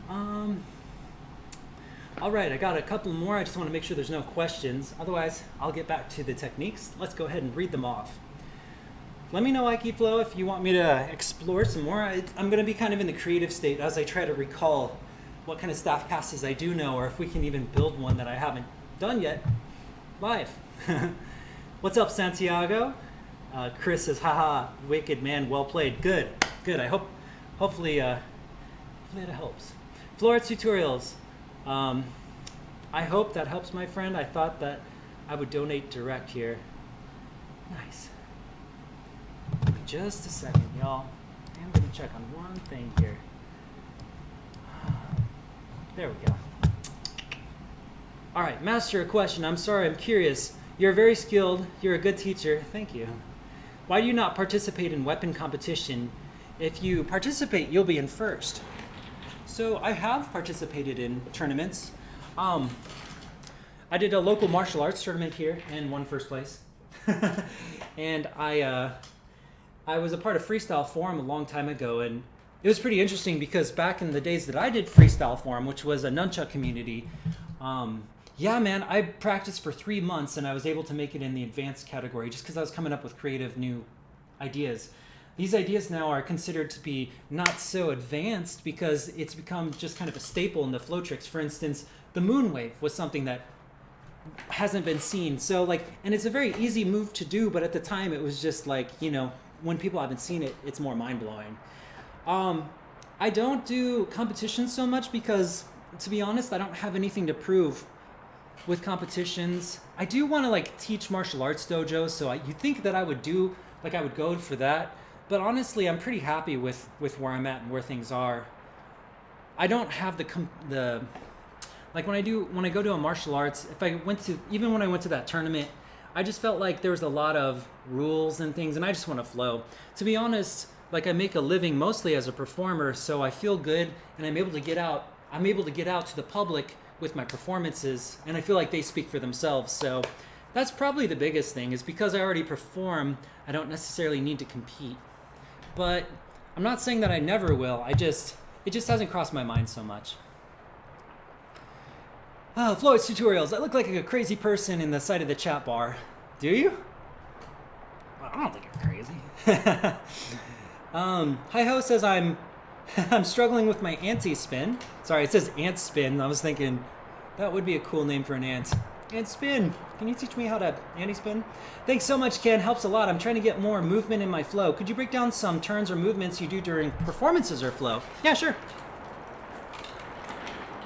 All right, I got a couple more. I just want to make sure there's no questions. Otherwise, I'll get back to the techniques. Let's go ahead and read them off. Let me know, Aikiflow, if you want me to explore some more. I'm going to be kind of in the creative state as I try to recall what kind of staff passes I do know, or if we can even build one that I haven't done yet live. What's up, Santiago? Chris says, haha, wicked man, well played. Good, good. Hopefully that helps. Florets tutorials. I hope that helps, my friend. I thought that I would donate direct here. Nice. Just a second, y'all. I'm going to check on one thing here. There we go. All right, master a question. I'm sorry, I'm curious. You're very skilled. You're a good teacher. Thank you. Why do you not participate in weapon competition? If you participate, you'll be in first. So I have participated in tournaments. I did a local martial arts tournament here and won first place. And I was a part of Freestyle Forum a long time ago, and it was pretty interesting because back in the days that I did Freestyle Forum, which was a Nunchuck community, yeah, man, I practiced for 3 months and I was able to make it in the advanced category just because I was coming up with creative new ideas. These ideas now are considered to be not so advanced because it's become just kind of a staple in the flow tricks. For instance, the moon wave was something that hasn't been seen. So and it's a very easy move to do, but at the time it was just when people haven't seen it, it's more mind-blowing. I don't do competitions so much because, to be honest, I don't have anything to prove with competitions. I do want to teach martial arts dojos, so you think that I would do, I would go for that. But honestly, I'm pretty happy with where I'm at and where things are. I don't have when I go to a martial arts, even when I went to that tournament, I just felt like there was a lot of rules and things, and I just want to flow. To be honest, I make a living mostly as a performer, so I feel good, and I'm able to get out to the public with my performances, and I feel like they speak for themselves. So that's probably the biggest thing, is because I already perform, I don't necessarily need to compete. But I'm not saying that I never will. It just hasn't crossed my mind so much. Floyd's tutorials. I look like a crazy person in the side of the chat bar. Do you? Well, I don't think you're crazy. Hi-ho says I'm struggling with my anti-spin. Sorry, it says ant spin. I was thinking that would be a cool name for an ant. Ant spin. Can you teach me how to anti-spin? Thanks so much, Ken. Helps a lot. I'm trying to get more movement in my flow. Could you break down some turns or movements you do during performances or flow? Yeah, sure.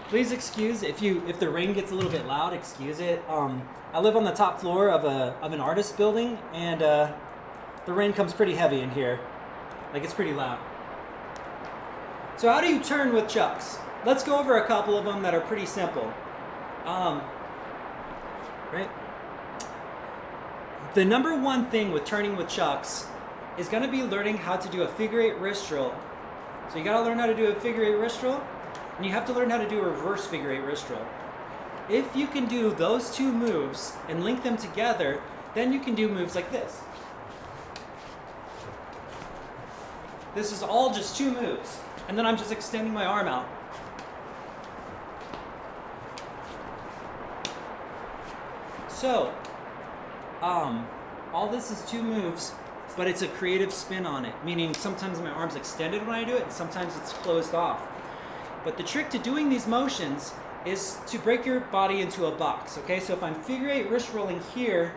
Please excuse if the rain gets a little bit loud. Excuse it. I live on the top floor of an artist building, and the rain comes pretty heavy in here. It's pretty loud. So how do you turn with chucks? Let's go over a couple of them that are pretty simple. Right? The number one thing with turning with chucks is going to be learning how to do a figure 8 wrist roll. So you got to learn how to do a figure 8 wrist roll, and you have to learn how to do a reverse figure 8 wrist roll. If you can do those two moves and link them together, then you can do moves like this. This is all just 2 moves, and then I'm just extending my arm out. So, all this is 2 moves, but it's a creative spin on it, meaning sometimes my arm's extended when I do it, and sometimes it's closed off. But the trick to doing these motions is to break your body into a box, okay? So if I'm figure 8 wrist rolling here,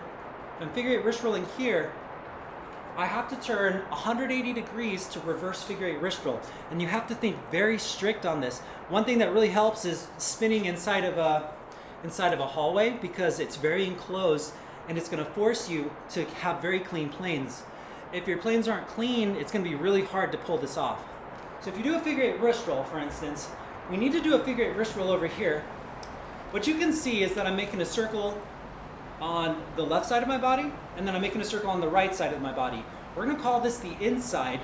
I have to turn 180 degrees to reverse figure 8 wrist roll. And you have to think very strict on this. One thing that really helps is spinning inside of a hallway, because it's very enclosed and it's going to force you to have very clean planes. If your planes aren't clean, it's going to be really hard to pull this off. So if you do a figure 8 wrist roll, for instance, we need to do a figure 8 wrist roll over here. what you can see is that I'm making a circle on the left side of my body, and then I'm making a circle on the right side of my body. We're gonna call this the inside.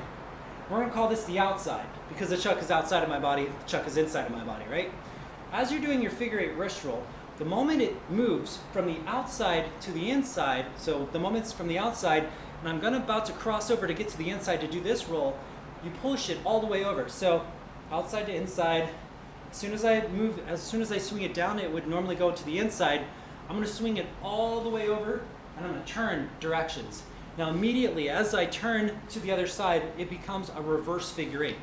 We're gonna call this the outside, because the chuck is outside of my body, the chuck is inside of my body, right? As you're doing your figure 8 wrist roll, the moment it moves from the outside to the inside, so the moment it's from the outside, and I'm about to cross over to get to the inside to do this roll, you push it all the way over. So outside to inside, as soon as I swing it down, it would normally go to the inside. I'm gonna swing it all the way over, and I'm gonna turn directions. Now immediately, as I turn to the other side, it becomes a reverse figure 8.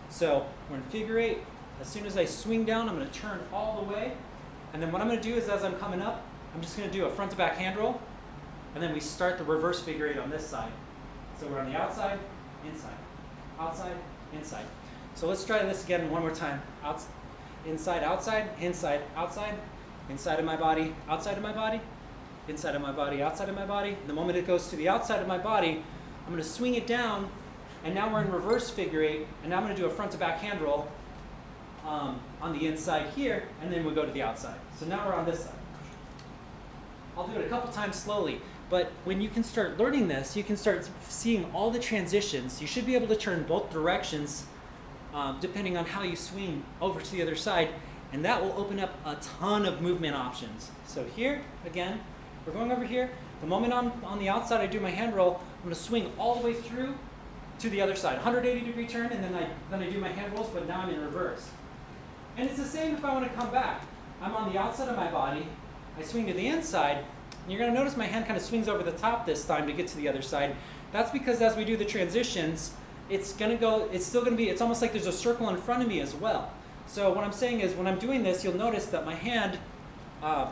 So we're in figure 8. As soon as I swing down, I'm gonna turn all the way. And then what I'm gonna do is, as I'm coming up, I'm just gonna do a front to back hand roll. And then we start the reverse figure 8 on this side. So we're on the outside, inside, outside, inside. So let's try this again one more time. Inside, outside, inside, outside, inside of my body, outside of my body, inside of my body, outside of my body. The moment it goes to the outside of my body, I'm gonna swing it down, and now we're in reverse figure 8, and now I'm gonna do a front to back hand roll on the inside here, and then we'll go to the outside. So now we're on this side. I'll do it a couple times slowly, but when you can start learning this, you can start seeing all the transitions. You should be able to turn both directions depending on how you swing over to the other side, and that will open up a ton of movement options. So here, again, we're going over here. The moment I'm on the outside, I do my hand roll, I'm gonna swing all the way through to the other side. 180-degree turn, and then I do my hand rolls, but now I'm in reverse. And it's the same if I wanna come back. I'm on the outside of my body, I swing to the inside, and you're gonna notice my hand kind of swings over the top this time to get to the other side. That's because as we do the transitions, it's almost like there's a circle in front of me as well. So what I'm saying is, when I'm doing this, you'll notice that my hand,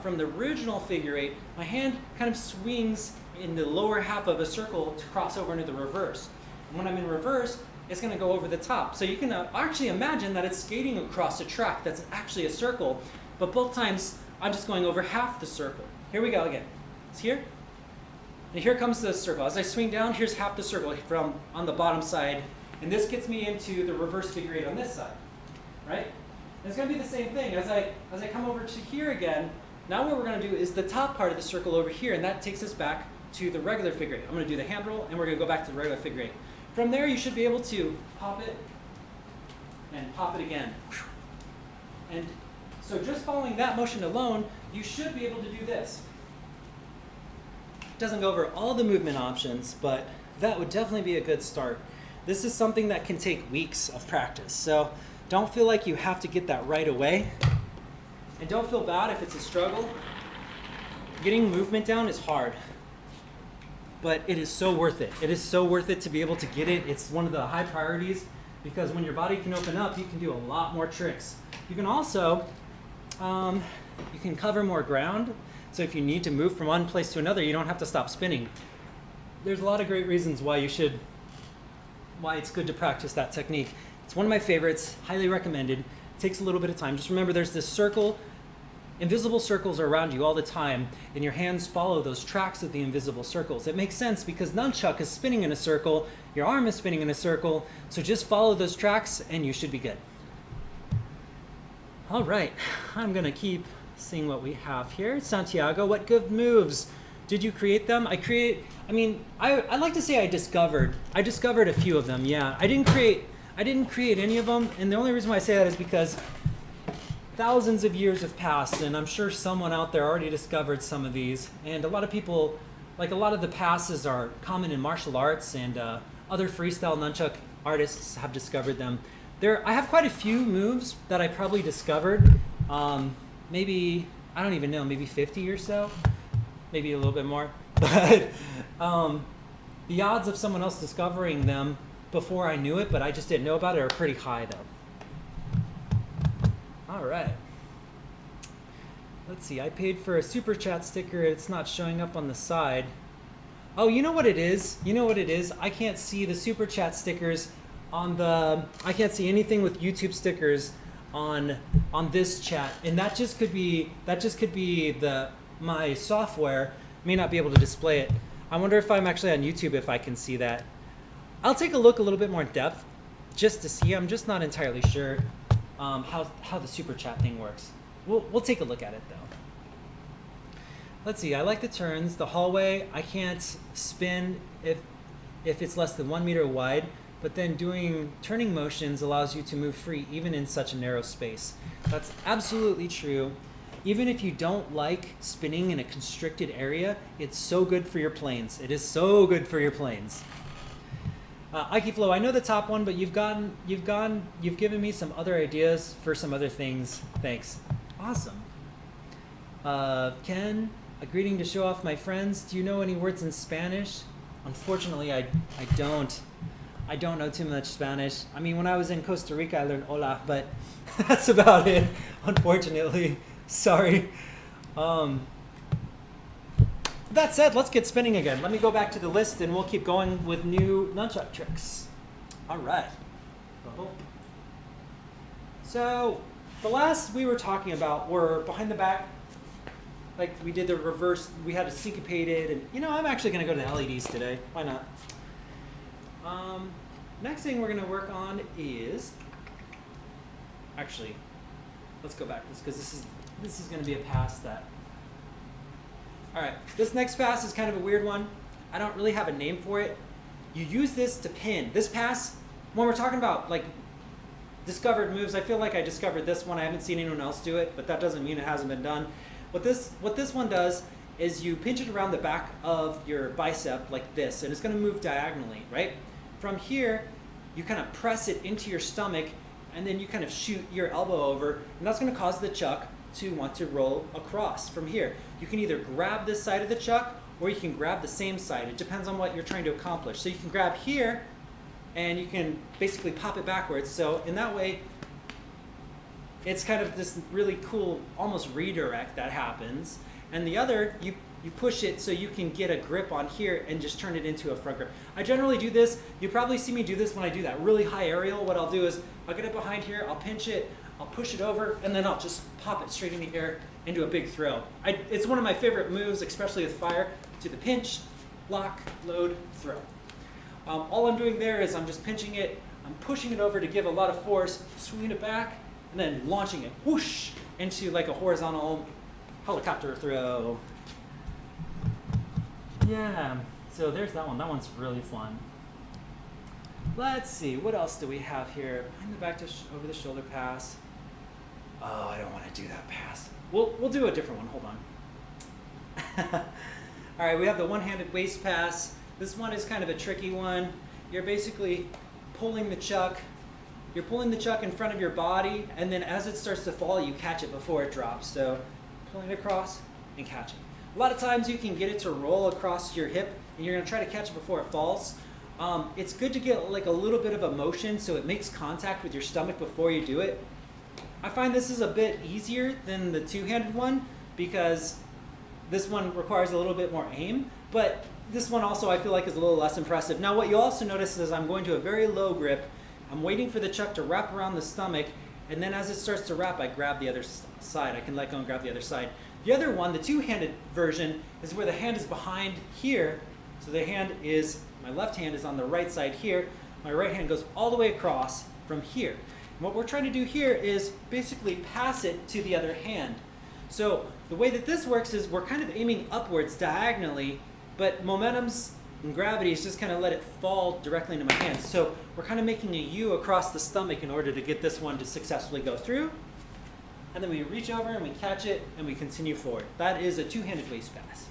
from the original figure 8, my hand kind of swings in the lower half of a circle to cross over into the reverse. And when I'm in reverse, it's gonna go over the top. So you can actually imagine that it's skating across a track that's actually a circle, but both times I'm just going over half the circle. Here we go again. It's here. And here comes the circle. As I swing down, here's half the circle from on the bottom side, and this gets me into the reverse figure 8 on this side, right? And it's going to be the same thing. As I come over to here again, now what we're going to do is the top part of the circle over here, and that takes us back to the regular figure 8. I'm going to do the hand roll, and we're going to go back to the regular figure 8. From there, you should be able to pop it and pop it again. And so just following that motion alone, you should be able to do this. Doesn't go over all the movement options, but that would definitely be a good start. This is something that can take weeks of practice, so don't feel like you have to get that right away, and don't feel bad if it's a struggle. Getting movement down is hard, but it is so worth it. It is so worth it to be able to get it. It's one of the high priorities, because when your body can open up, you can do a lot more tricks. You can also you can cover more ground. So if you need to move from one place to another, you don't have to stop spinning. There's a lot of great reasons why it's good to practice that technique. It's one of my favorites, highly recommended. It takes a little bit of time. Just remember, there's this circle. Invisible circles are around you all the time, and your hands follow those tracks of the invisible circles. It makes sense because Nunchuck is spinning in a circle, your arm is spinning in a circle, so just follow those tracks and you should be good. All right, I'm gonna keep seeing what we have here. Santiago, what good moves? Did you create them? I like to say I discovered a few of them, yeah. I didn't create any of them, and the only reason why I say that is because thousands of years have passed, and I'm sure someone out there already discovered some of these, and a lot of people, like a lot of the passes are common in martial arts, and other freestyle nunchuck artists have discovered them. I have quite a few moves that I probably discovered, maybe, I don't even know, maybe 50 or so, maybe a little bit more, but the odds of someone else discovering them before I knew it, but I just didn't know about it, are pretty high though. All right. Let's see, I paid for a super chat sticker, it's not showing up on the side. Oh, you know what it is? I can't see the super chat stickers I can't see anything with YouTube stickers on this chat, and that just could be my software may not be able to display it. I wonder if I'm actually on YouTube if I can see that. I'll take a look a little bit more in depth just to see. I'm just not entirely sure how the super chat thing works. We'll take a look at it though. Let's see, I like the turns. The hallway, I can't spin if it's less than 1 meter wide, but then doing turning motions allows you to move free even in such a narrow space. That's absolutely true. Even if you don't like spinning in a constricted area, it's so good for your planes. It is so good for your planes. Aikiflow, I know the top one, but you've given me some other ideas for some other things. Thanks. Awesome. Ken, a greeting to show off my friends. Do you know any words in Spanish? Unfortunately, I don't. I don't know too much Spanish. I mean, when I was in Costa Rica, I learned hola, but that's about it, unfortunately. Sorry. That said, let's get spinning again. Let me go back to the list and we'll keep going with new nunchuck tricks. All right. So the last we were talking about were behind the back. Like we did the reverse, we had a syncopated, and you know, I'm actually gonna go to the LEDs today. Why not? Next thing we're gonna work on is, actually, let's go back because this is gonna be a pass that. All right, this next pass is kind of a weird one. I don't really have a name for it. You use this to pin. This pass, when we're talking about like discovered moves, I feel like I discovered this one. I haven't seen anyone else do it, but that doesn't mean it hasn't been done. What this one does is you pinch it around the back of your bicep like this, and it's gonna move diagonally, right? From here, you kind of press it into your stomach, and then you kind of shoot your elbow over, and that's gonna cause the chuck to want to roll across from here. You can either grab this side of the chuck or you can grab the same side. It depends on what you're trying to accomplish. So you can grab here and you can basically pop it backwards. So in that way, it's kind of this really cool almost redirect that happens. And the other, you push it so you can get a grip on here and just turn it into a front grip. I generally do this. You probably see me do this when I do that really high aerial. What I'll do is I'll get it behind here, I'll pinch it, I'll push it over, and then I'll just pop it straight in the air into a big throw. It's one of my favorite moves, especially with fire, to the pinch, lock, load, throw. All I'm doing there is I'm just pinching it, I'm pushing it over to give a lot of force, swinging it back, and then launching it, whoosh, into like a horizontal helicopter throw. Yeah, so there's that one. That one's really fun. Let's see, what else do we have here? Behind the back to over the shoulder pass. Oh, I don't want to do that pass. We'll do a different one. Hold on. All right, we have the one-handed waist pass. This one is kind of a tricky one. You're basically pulling the chuck. You're pulling the chuck in front of your body, and then as it starts to fall, you catch it before it drops. So pulling it across and catching. A lot of times you can get it to roll across your hip, and you're going to try to catch it before it falls. It's good to get like a little bit of a motion so it makes contact with your stomach before you do it. I find this is a bit easier than the two-handed one because this one requires a little bit more aim, but this one also I feel like is a little less impressive. Now what you'll also notice is I'm going to a very low grip. I'm waiting for the chuck to wrap around the stomach, and then as it starts to wrap, I grab the other side. I can let go and grab the other side. The other one, the two-handed version, is where the hand is behind here. So the hand is, my left hand is on the right side here. My right hand goes all the way across from here. And what we're trying to do here is basically pass it to the other hand. So the way that this works is we're kind of aiming upwards diagonally, but momentums and gravities just kind of let it fall directly into my hands. So we're kind of making a U across the stomach in order to get this one to successfully go through. And then we reach over and we catch it and we continue forward. That is a two-handed waist pass.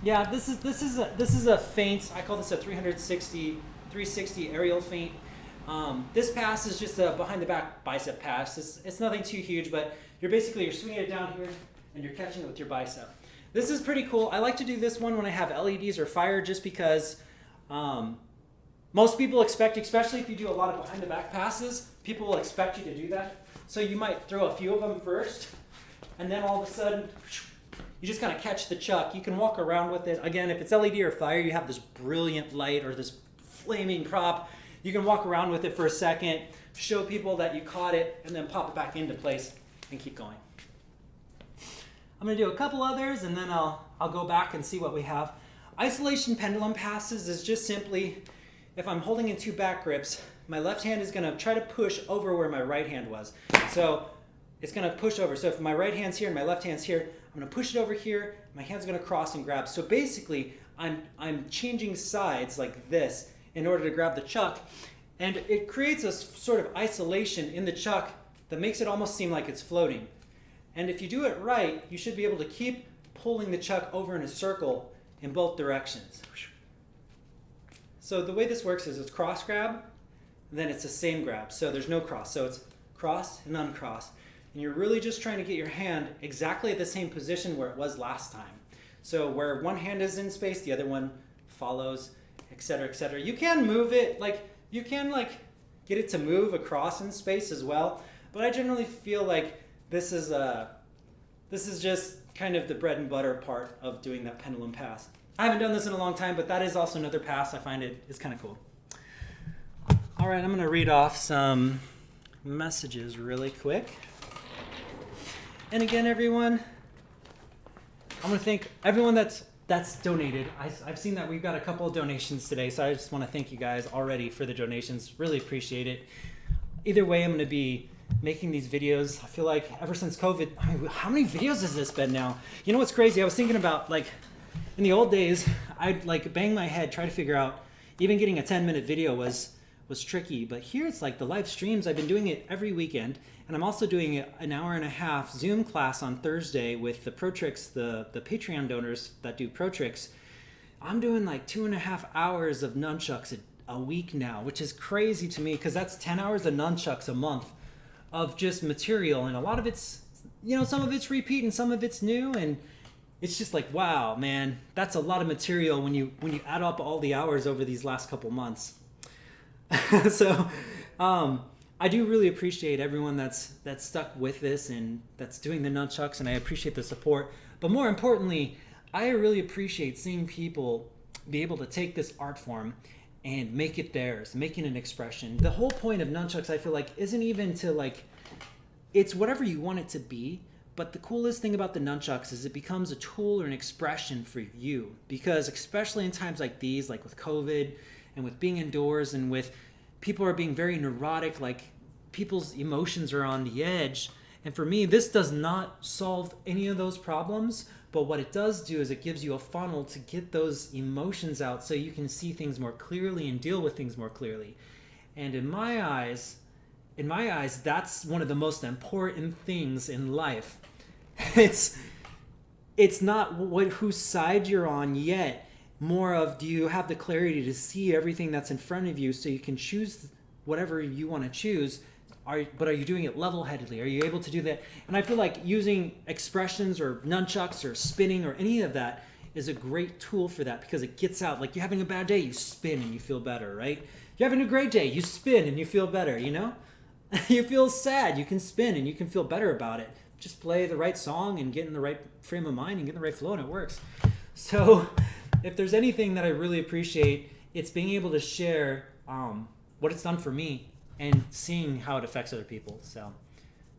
Yeah, this is a feint. I call this a 360 aerial feint. This pass is just a behind the back bicep pass. It's nothing too huge, but you're swinging it down here and you're catching it with your bicep. This is pretty cool. I like to do this one when I have LEDs or fire just because most people expect, especially if you do a lot of behind the back passes, people will expect you to do that. So you might throw a few of them first, and then all of a sudden, you just kind of catch the chuck. You can walk around with it. Again, if it's LED or fire, you have this brilliant light or this flaming prop. You can walk around with it for a second, show people that you caught it, and then pop it back into place and keep going. I'm going to do a couple others, and then I'll go back and see what we have. Isolation pendulum passes is just simply, if I'm holding in two back grips, my left hand is gonna try to push over where my right hand was. So it's gonna push over. So if my right hand's here and my left hand's here, I'm gonna push it over here, my hand's gonna cross and grab. So basically, I'm changing sides like this in order to grab the chuck, and it creates a sort of isolation in the chuck that makes it almost seem like it's floating. And if you do it right, you should be able to keep pulling the chuck over in a circle in both directions. So the way this works is it's cross grab, and then it's the same grab. So there's no cross. So it's cross and uncross. And you're really just trying to get your hand exactly at the same position where it was last time. So where one hand is in space, the other one follows, etc., etc. You can move it, you can get it to move across in space as well. But I generally feel like this is just kind of the bread and butter part of doing that pendulum pass. I haven't done this in a long time, but that is also another pass. I find it's kind of cool. All right, I'm going to read off some messages really quick. And again, everyone, I'm going to thank everyone that's donated. I've seen that we've got a couple of donations today, so I just want to thank you guys already for the donations. Really appreciate it. Either way, I'm going to be making these videos. I feel like ever since COVID, how many videos has this been now? You know what's crazy? I was thinking about, in the old days, I'd bang my head, try to figure out, even getting a 10-minute video was tricky. But here it's the live streams. I've been doing it every weekend, and I'm also doing an hour and a half Zoom class on Thursday with the Pro Tricks, the Patreon donors that do Pro Tricks. I'm doing 2.5 hours of nunchucks a week now, which is crazy to me because that's 10 hours of nunchucks a month of just material, and a lot of it's, some of it's repeat and some of it's new, and it's just wow, man, that's a lot of material when you add up all the hours over these last couple months. So I do really appreciate everyone that's stuck with this and that's doing the nunchucks, and I appreciate the support. But more importantly, I really appreciate seeing people be able to take this art form and make it theirs, making an expression. The whole point of nunchucks, I feel isn't even to it's whatever you want it to be. But the coolest thing about the nunchucks is it becomes a tool or an expression for you, because especially in times like these, with COVID and with being indoors and with people are being very neurotic, people's emotions are on the edge. And for me, this does not solve any of those problems, but what it does do is it gives you a funnel to get those emotions out so you can see things more clearly and deal with things more clearly. And in my eyes, that's one of the most important things in life. It's not whose side you're on yet. More of, do you have the clarity to see everything that's in front of you so you can choose whatever you want to choose? But are you doing it level-headedly? Are you able to do that? And I feel using expressions or nunchucks or spinning or any of that is a great tool for that, because it gets out. You're having a bad day, you spin and you feel better, right? You're having a great day, you spin and you feel better, You feel sad, you can spin and you can feel better about it. Just play the right song and get in the right frame of mind and get in the right flow, and it works. So if there's anything that I really appreciate, it's being able to share what it's done for me and seeing how it affects other people. So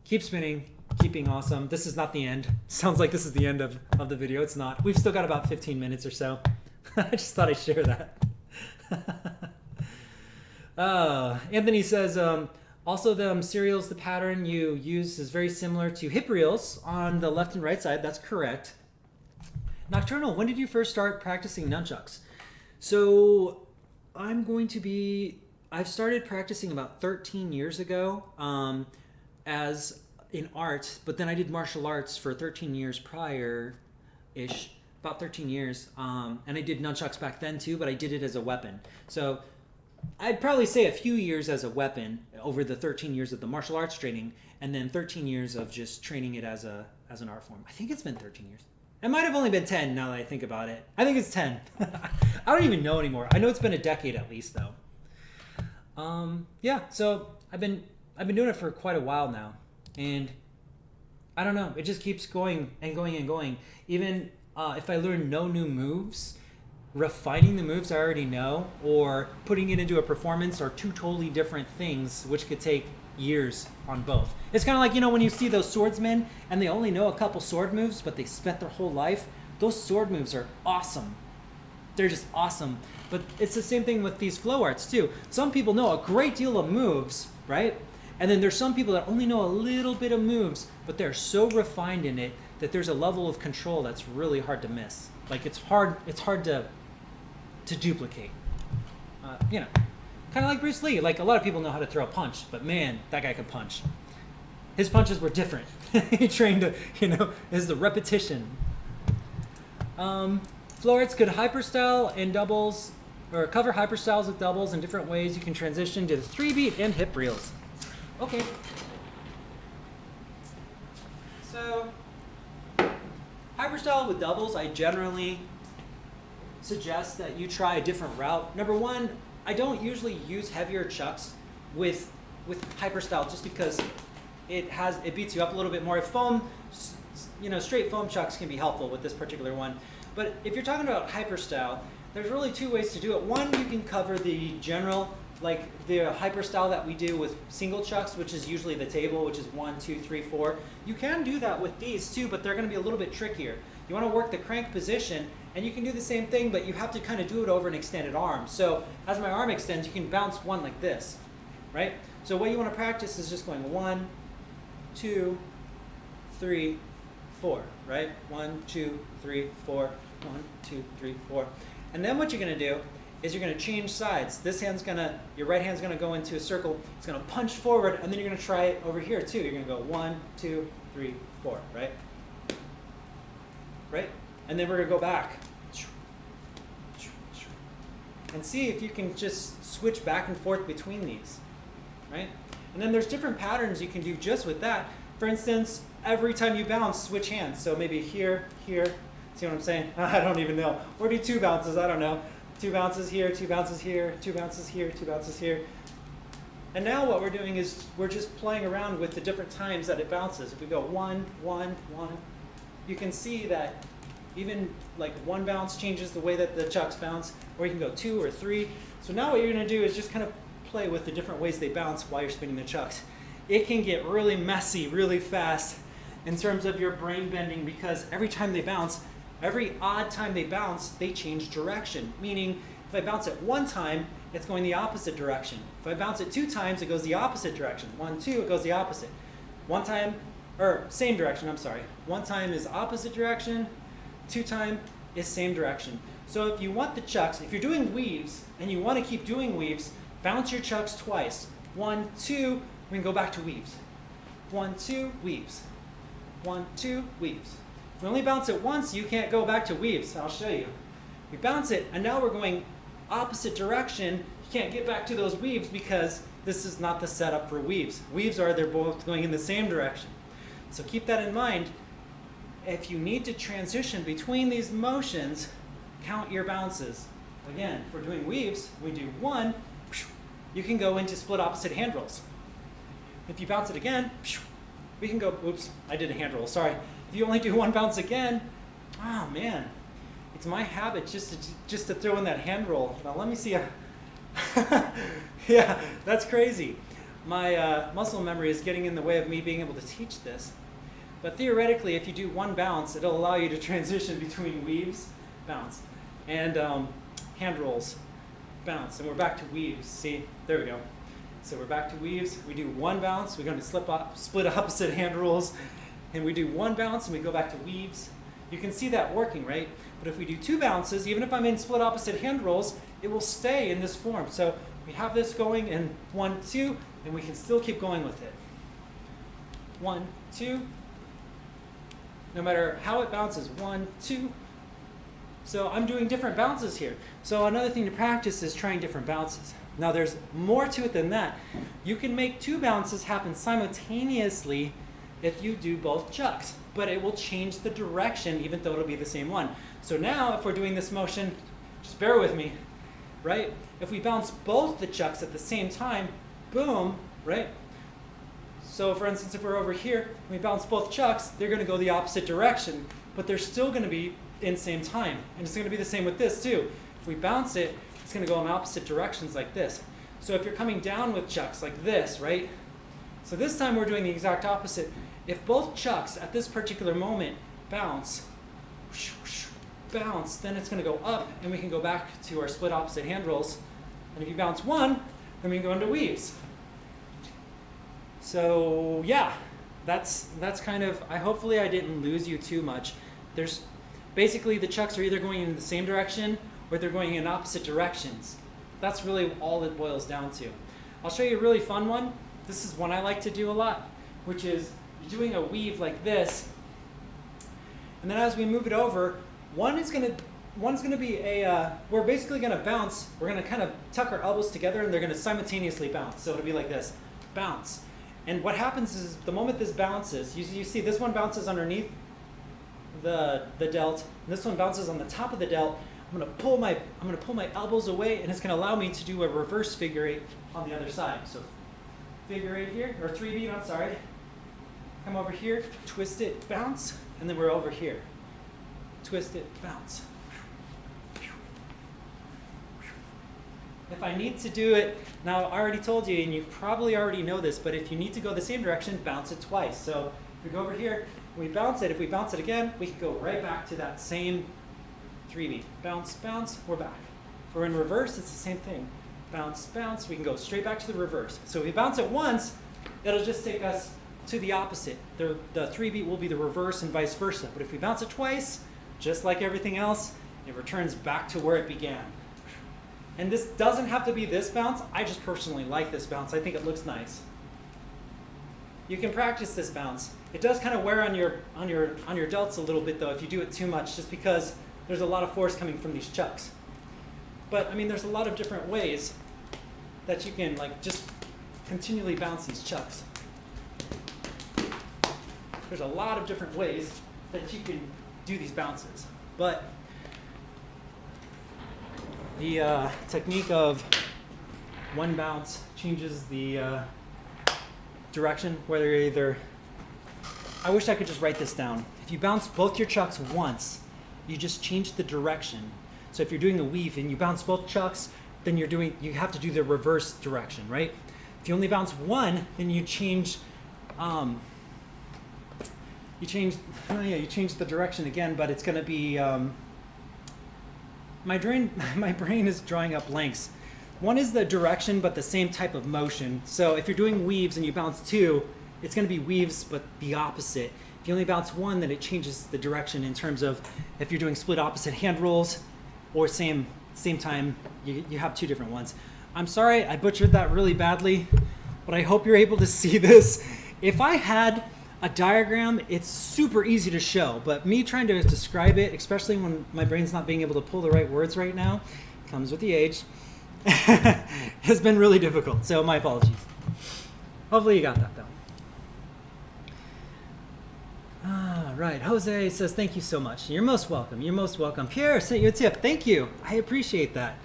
keep spinning, keep being awesome. This is not the end. Sounds like this is the end of the video. It's not. We've still got about 15 minutes or so. I just thought I'd share that. Anthony says, also the serials, the pattern you use is very similar to hip reels on the left and right side. That's correct. Nocturnal, when did you first start practicing nunchucks? So I've started practicing about 13 years ago as in art, but then I did martial arts for 13 years prior-ish, about 13 years. And I did nunchucks back then too, but I did it as a weapon. So I'd probably say a few years as a weapon over the 13 years of the martial arts training, and then 13 years of just training it as an art form. I think it's been 13 years. It might have only been 10 now that I think about it. I think it's 10. I don't even know anymore. I know it's been a decade at least, though. Yeah, so I've been doing it for quite a while now, and I don't know. It just keeps going and going and going. Even if I learn no new moves, refining the moves I already know or putting it into a performance are two totally different things, which could take years on both. It's kind of like, when you see those swordsmen and they only know a couple sword moves, but they spent their whole life. Those sword moves are awesome. they're just awesome. But it's the same thing with these flow arts too. Some people know a great deal of moves, right? And then there's some people that only know a little bit of moves, but they're so refined in it that there's a level of control that's really hard to miss. Like it's hard to duplicate. You know, kind of like Bruce Lee. Like a lot of people know how to throw a punch, but man, that guy could punch. His punches were different. He trained to, you know, is the repetition. Flow arts could hyperstyle and doubles, or cover hyperstyles with doubles in different ways. You can transition to the 3-beat and hip reels. Okay. So, hyperstyle with doubles, I generally suggest that you try a different route. Number one, I don't usually use heavier chucks with hyperstyle just because it beats you up a little bit more. If foam, you know, straight foam chucks can be helpful with this particular one. But if you're talking about hyperstyle, there's really two ways to do it. One, you can cover the general, like the hyperstyle that we do with single chucks, which is usually the table, which is 1, 2, 3, 4. You can do that with these too, but they're going to be a little bit trickier. You want to work the crank position, and you can do the same thing, but you have to kind of do it over an extended arm. So as my arm extends, you can bounce one like this, right? So what you want to practice is just going 1, 2, 3, 4, right? 1, 2, 3, 4, 1, 2, 3, 4. And then what you're going to do is you're going to change sides. This hand's going to, your right hand's going to go into a circle. It's going to punch forward, and then you're going to try it over here too. You're going to go 1, 2, 3, 4, right? Right? And then we're going to go back. And see if you can just switch back and forth between these, right? And then there's different patterns you can do just with that. For instance, every time you bounce, switch hands. So maybe here, here. See what I'm saying? I don't even know. Or do 2 bounces, I don't know. 2 bounces here, 2 bounces here, 2 bounces here, 2 bounces here. And now what we're doing is we're just playing around with the different times that it bounces. If we go 1, 1, 1, you can see that even like 1 bounce changes the way that the chucks bounce, or you can go 2 or 3. So now what you're going to do is just kind of play with the different ways they bounce while you're spinning the chucks. It can get really messy really fast in terms of your brain bending, because every time they bounce, every odd time they bounce, they change direction. Meaning, if I bounce it 1 time, it's going the opposite direction. If I bounce it 2 times, it goes the opposite direction. 1, 2, it goes the opposite. 1 time, or same direction, I'm sorry. 1 time is opposite direction, 2 time is same direction. So if you want the chucks, if you're doing weaves, and you want to keep doing weaves, bounce your chucks twice. 1, 2, we can go back to weaves. 1, 2, weaves. 1, 2, weaves. If we only bounce it once, you can't go back to weaves. I'll show you. We bounce it, and now we're going opposite direction. You can't get back to those weaves because this is not the setup for weaves. Weaves are, they're both going in the same direction. So keep that in mind. If you need to transition between these motions, count your bounces. Again, if we're doing weaves, we do 1, you can go into split opposite hand rolls. If you bounce it again, we can go, oops, I did a hand roll, sorry. If you only do 1 bounce again, oh man, it's my habit just to throw in that hand roll. Now let me see. Yeah, that's crazy. My muscle memory is getting in the way of me being able to teach this. But theoretically, if you do 1 bounce, it'll allow you to transition between weaves, bounce, and hand rolls, bounce. And we're back to weaves. See, there we go. So we're back to weaves. We do 1 bounce. We're going to split opposite hand rolls. And we do 1 bounce, and we go back to weaves. You can see that working, right? But if we do 2 bounces, even if I'm in split opposite hand rolls, it will stay in this form. So we have this going in 1, 2, and we can still keep going with it. 1, 2. No matter how it bounces, 1, 2. So I'm doing different bounces here. So another thing to practice is trying different bounces. Now there's more to it than that. You can make 2 bounces happen simultaneously if you do both chucks, but it will change the direction even though it'll be the same one. So now if we're doing this motion, just bear with me, right? If we bounce both the chucks at the same time, boom, right? So for instance, if we're over here, we bounce both chucks, they're going to go the opposite direction, but they're still going to be in same time. And it's going to be the same with this too. If we bounce it, it's going to go in opposite directions like this. So if you're coming down with chucks like this, right? So this time we're doing the exact opposite. If both chucks at this particular moment bounce, bounce, then it's going to go up, and we can go back to our split opposite hand rolls. And if you bounce one, then we can go into weaves. So yeah, that's kind of, hopefully I didn't lose you too much. There's basically the chucks are either going in the same direction or they're going in opposite directions. That's really all it boils down to. I'll show you a really fun one. This is one I like to do a lot, which is doing a weave like this. And then as we move it over, one's gonna be we're basically gonna bounce. We're gonna kind of tuck our elbows together and they're gonna simultaneously bounce. So it'll be like this, bounce. And what happens is the moment this bounces, you see this one bounces underneath the delt, and this one bounces on the top of the delt. I'm gonna pull my elbows away, and it's gonna allow me to do a reverse figure eight on the other side. So figure eight here, or 3-beat, I'm sorry. Come over here, twist it, bounce, and then we're over here. Twist it, bounce. If I need to do it, now I already told you, and you probably already know this, but if you need to go the same direction, bounce it twice. So if we go over here, we bounce it. If we bounce it again, we can go right back to that same 3-beat. Bounce, bounce, we're back. If we're in reverse, it's the same thing. Bounce, bounce, we can go straight back to the reverse. So if we bounce it once, it'll just take us to the opposite. The 3-beat will be the reverse and vice versa. But if we bounce it twice, just like everything else, it returns back to where it began. And this doesn't have to be this bounce. I just personally like this bounce. I think it looks nice. You can practice this bounce. It does kind of wear on your delts a little bit though if you do it too much, just because there's a lot of force coming from these chucks. But I mean, there's a lot of different ways that you can like just continually bounce these chucks. There's a lot of different ways that you can do these bounces. But the technique of one bounce changes the direction, whether you're either, I wish I could just write this down. If you bounce both your chucks once, you just change the direction. So if you're doing a weave and you bounce both chucks, then you have to do the reverse direction, right? If you only bounce one, then you change the direction again, but it's going to be my brain is drawing up blanks. One is the direction, but the same type of motion. So if you're doing weaves and you bounce two, it's going to be weaves, but the opposite. If you only bounce one, then it changes the direction in terms of if you're doing split opposite hand rolls or same time, you have two different ones. I'm sorry, I butchered that really badly, but I hope you're able to see this. If I had a diagram, it's super easy to show, but me trying to describe it, especially when my brain's not being able to pull the right words right now, comes with the age, has been really difficult, so my apologies. Hopefully you got that though. Right, Jose says, thank you so much. You're most welcome, you're most welcome. Pierre sent you a tip, thank you, I appreciate that.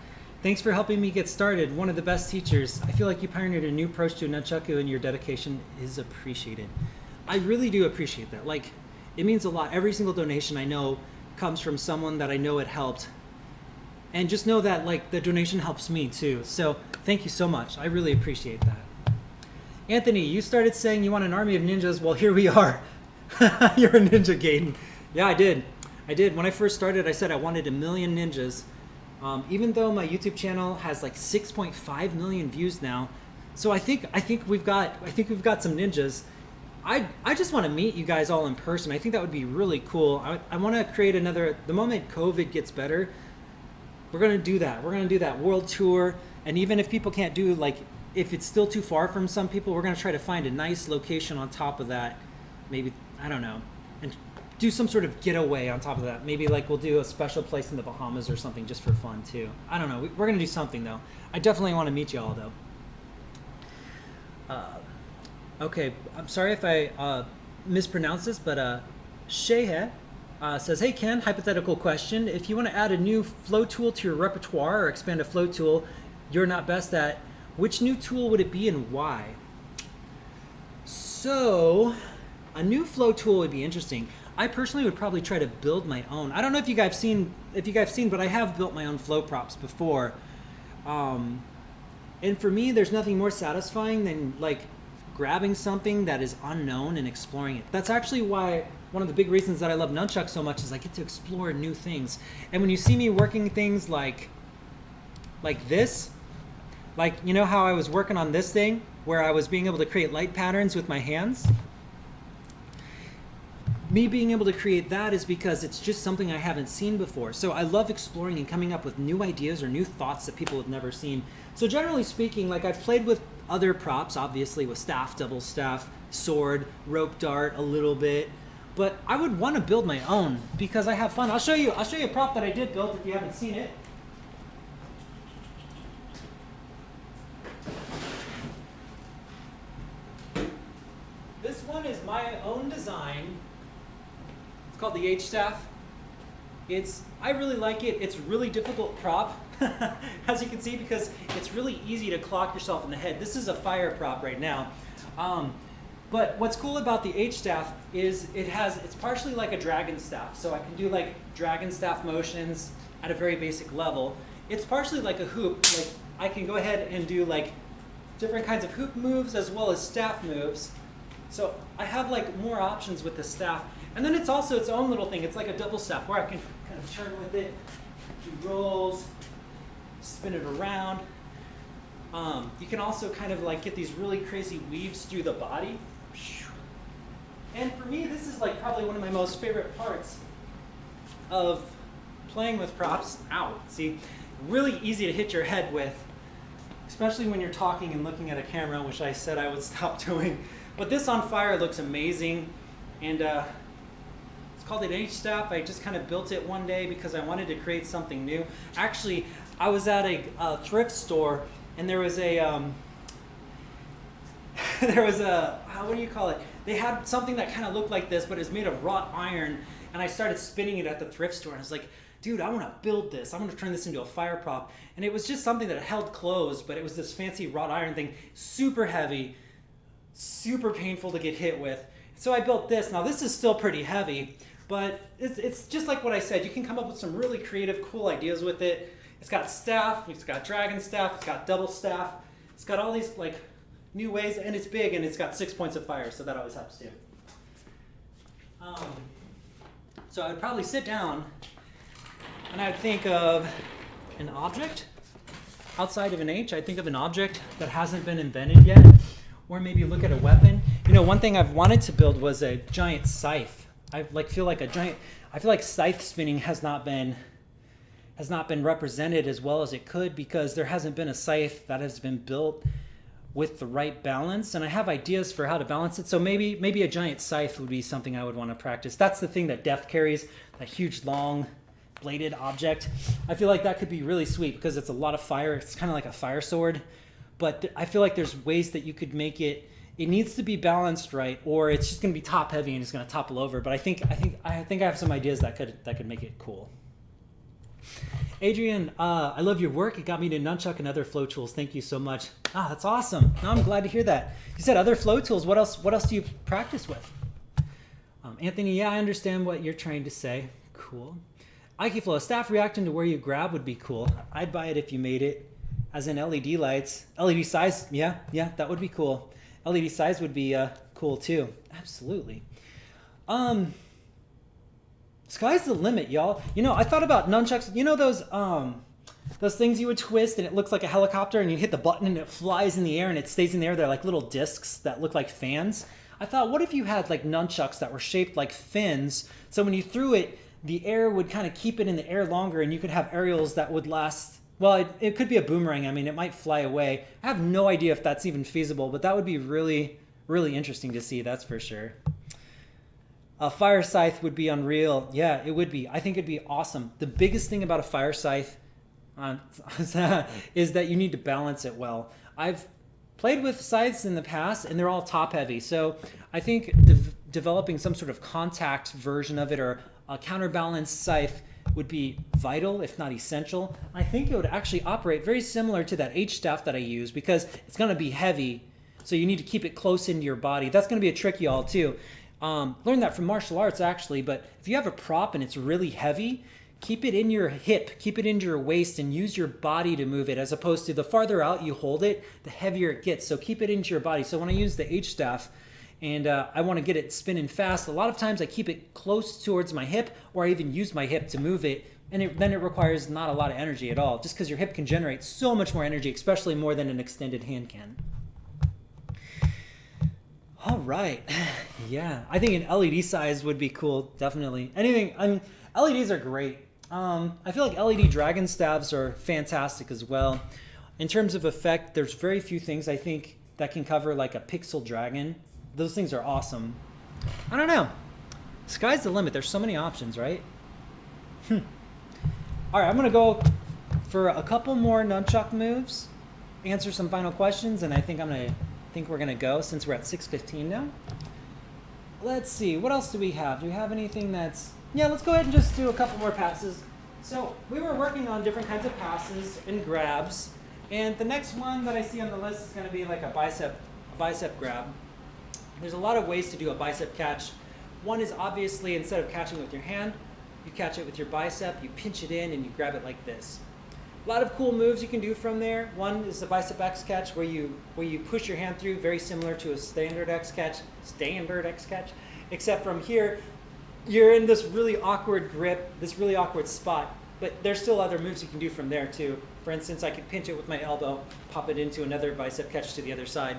Thanks for helping me get started, one of the best teachers. I feel like you pioneered a new approach to Nunchaku and your dedication is appreciated. I really do appreciate that. Like, it means a lot. Every single donation I know comes from someone that I know it helped. And just know that, like, the donation helps me too. So thank you so much. I really appreciate that. Anthony, you started saying you want an army of ninjas. Well, here we are. You're a ninja, Gaten. Yeah, I did. When I first started, I said I wanted 1 million ninjas. Even though my YouTube channel has like 6.5 million views now. So I think we've got some ninjas. I just want to meet you guys all in person. I think that would be really cool. I want to create another, the moment COVID gets better, we're going to do that. We're going to do that world tour. And even if people can't do, like, if it's still too far from some people, we're going to try to find a nice location on top of that. Maybe, I don't know, and do some sort of getaway on top of that. Maybe like we'll do a special place in the Bahamas or something just for fun too. I don't know. We're going to do something though. I definitely want to meet you all though. Okay, I'm sorry if I mispronounce this, but Shehe says, hey Ken, hypothetical question. If you want to add a new flow tool to your repertoire or expand a flow tool you're not best at, which new tool would it be and why? So, a new flow tool would be interesting. I personally would probably try to build my own. I don't know if you guys have seen, but I have built my own flow props before. And for me, there's nothing more satisfying than like grabbing something that is unknown and exploring it. That's actually why one of the big reasons that I love Nunchuck so much is I get to explore new things. And when you see me working things like this, like, you know how I was working on this thing where I was being able to create light patterns with my hands? Me being able to create that is because it's just something I haven't seen before. So I love exploring and coming up with new ideas or new thoughts that people have never seen. So generally speaking, like, I've played with other props, obviously with staff, double staff, sword, rope dart a little bit, but I would want to build my own because I have fun. I'll show you a prop that I did build if you haven't seen it. This one is my own design. It's called the H-staff. I really like it. It's a really difficult prop, as you can see, because it's really easy to clock yourself in the head. This is a fire prop right now. But what's cool about the H-staff is it's partially like a dragon staff. So I can do like dragon staff motions at a very basic level. It's partially like a hoop. Like, I can go ahead and do like different kinds of hoop moves as well as staff moves. So I have like more options with the staff. And then it's also its own little thing. It's like a double staff where I can kind of turn with it, do rolls, spin it around. You can also kind of like get these really crazy weaves through the body. And for me, this is like probably one of my most favorite parts of playing with props. Ow, see, really easy to hit your head with, especially when you're talking and looking at a camera, which I said I would stop doing. But this on fire looks amazing, and it's called an H-staff. I just kind of built it one day because I wanted to create something new. Actually, I was at a thrift store, and there was a what do you call it? They had something that kind of looked like this, but it was made of wrought iron, and I started spinning it at the thrift store, and I was like, dude, I want to build this. I want to turn this into a fire prop. And it was just something that held closed, but it was this fancy wrought iron thing, super heavy, super painful to get hit with. So I built this. Now this is still pretty heavy, but it's just like what I said. You can come up with some really creative, cool ideas with it. It's got staff, it's got dragon staff, it's got double staff. It's got all these like new ways, and it's big, and it's got 6 points of fire, so that always helps too. So I would probably sit down and I would think of an object. Outside of an H, I think of an object that hasn't been invented yet, or maybe look at a weapon. You know, one thing I've wanted to build was a giant scythe. I feel like scythe spinning has not been represented as well as it could because there hasn't been a scythe that has been built with the right balance, and I have ideas for how to balance it. So maybe a giant scythe would be something I would want to practice. That's the thing that Death carries, that huge long bladed object. I feel like that could be really sweet because it's a lot of fire. It's kind of like a fire sword, but I feel like there's ways that you could make it. It needs to be balanced right, or it's just going to be top heavy and it's going to topple over. But I think I have some ideas that could make it cool. Adrian, I love your work. It got me to Nunchuck and other flow tools. Thank you so much. That's awesome. No, I'm glad to hear that. You said other flow tools. What else do you practice with? Anthony, yeah, I understand what you're trying to say. Cool. Ikeflow, a staff reacting to where you grab would be cool. I'd buy it if you made it. As in LED lights. LED size, yeah, that would be cool. LED size would be cool too. Absolutely. Sky's the limit, y'all. You know, I thought about nunchucks. You know those things you would twist and it looks like a helicopter and you hit the button and it flies in the air and it stays in the air? They're like little discs that look like fans. I thought, what if you had like nunchucks that were shaped like fins? So when you threw it, the air would kind of keep it in the air longer, and you could have aerials that would last. Well, it could be a boomerang. I mean, it might fly away. I have no idea if that's even feasible, but that would be really, really interesting to see, that's for sure. A fire scythe would be unreal. Yeah, it would be. I think it'd be awesome. The biggest thing about a fire scythe is that you need to balance it well. I've played with scythes in the past, and they're all top heavy. So I think developing some sort of contact version of it or a counterbalanced scythe would be vital, if not essential. I think it would actually operate very similar to that H-staff that I use because it's going to be heavy, so you need to keep it close into your body. That's going to be a trick, y'all, too. Learned that from martial arts, actually, but if you have a prop and it's really heavy, keep it in your hip, keep it into your waist, and use your body to move it, as opposed to the farther out you hold it, the heavier it gets. So keep it into your body. So when I use the H staff and I want to get it spinning fast, a lot of times I keep it close towards my hip, or I even use my hip to move it, and then it requires not a lot of energy at all, just because your hip can generate so much more energy, especially more than an extended hand can. All right. Yeah, I think an LED size would be cool, definitely. Anything, I mean, LEDs are great. I feel like LED dragon staves are fantastic as well. In terms of effect, there's very few things I think that can cover like a pixel dragon. Those things are awesome. I don't know. Sky's the limit. There's so many options, right? All right, I'm gonna go for a couple more nunchuck moves, answer some final questions, and I think we're gonna go since we're at 6:15 now. Let's see, what else do we have? Do we have anything that's... Yeah, let's go ahead and just do a couple more passes. So we were working on different kinds of passes and grabs, and the next one that I see on the list is gonna be like a bicep grab. There's a lot of ways to do a bicep catch. One is obviously, instead of catching with your hand, you catch it with your bicep, you pinch it in, and you grab it like this. A lot of cool moves you can do from there. One is the bicep X catch, where you push your hand through, very similar to a standard X catch, except from here, you're in this really awkward grip, this really awkward spot, but there's still other moves you can do from there too. For instance, I could pinch it with my elbow, pop it into another bicep catch to the other side.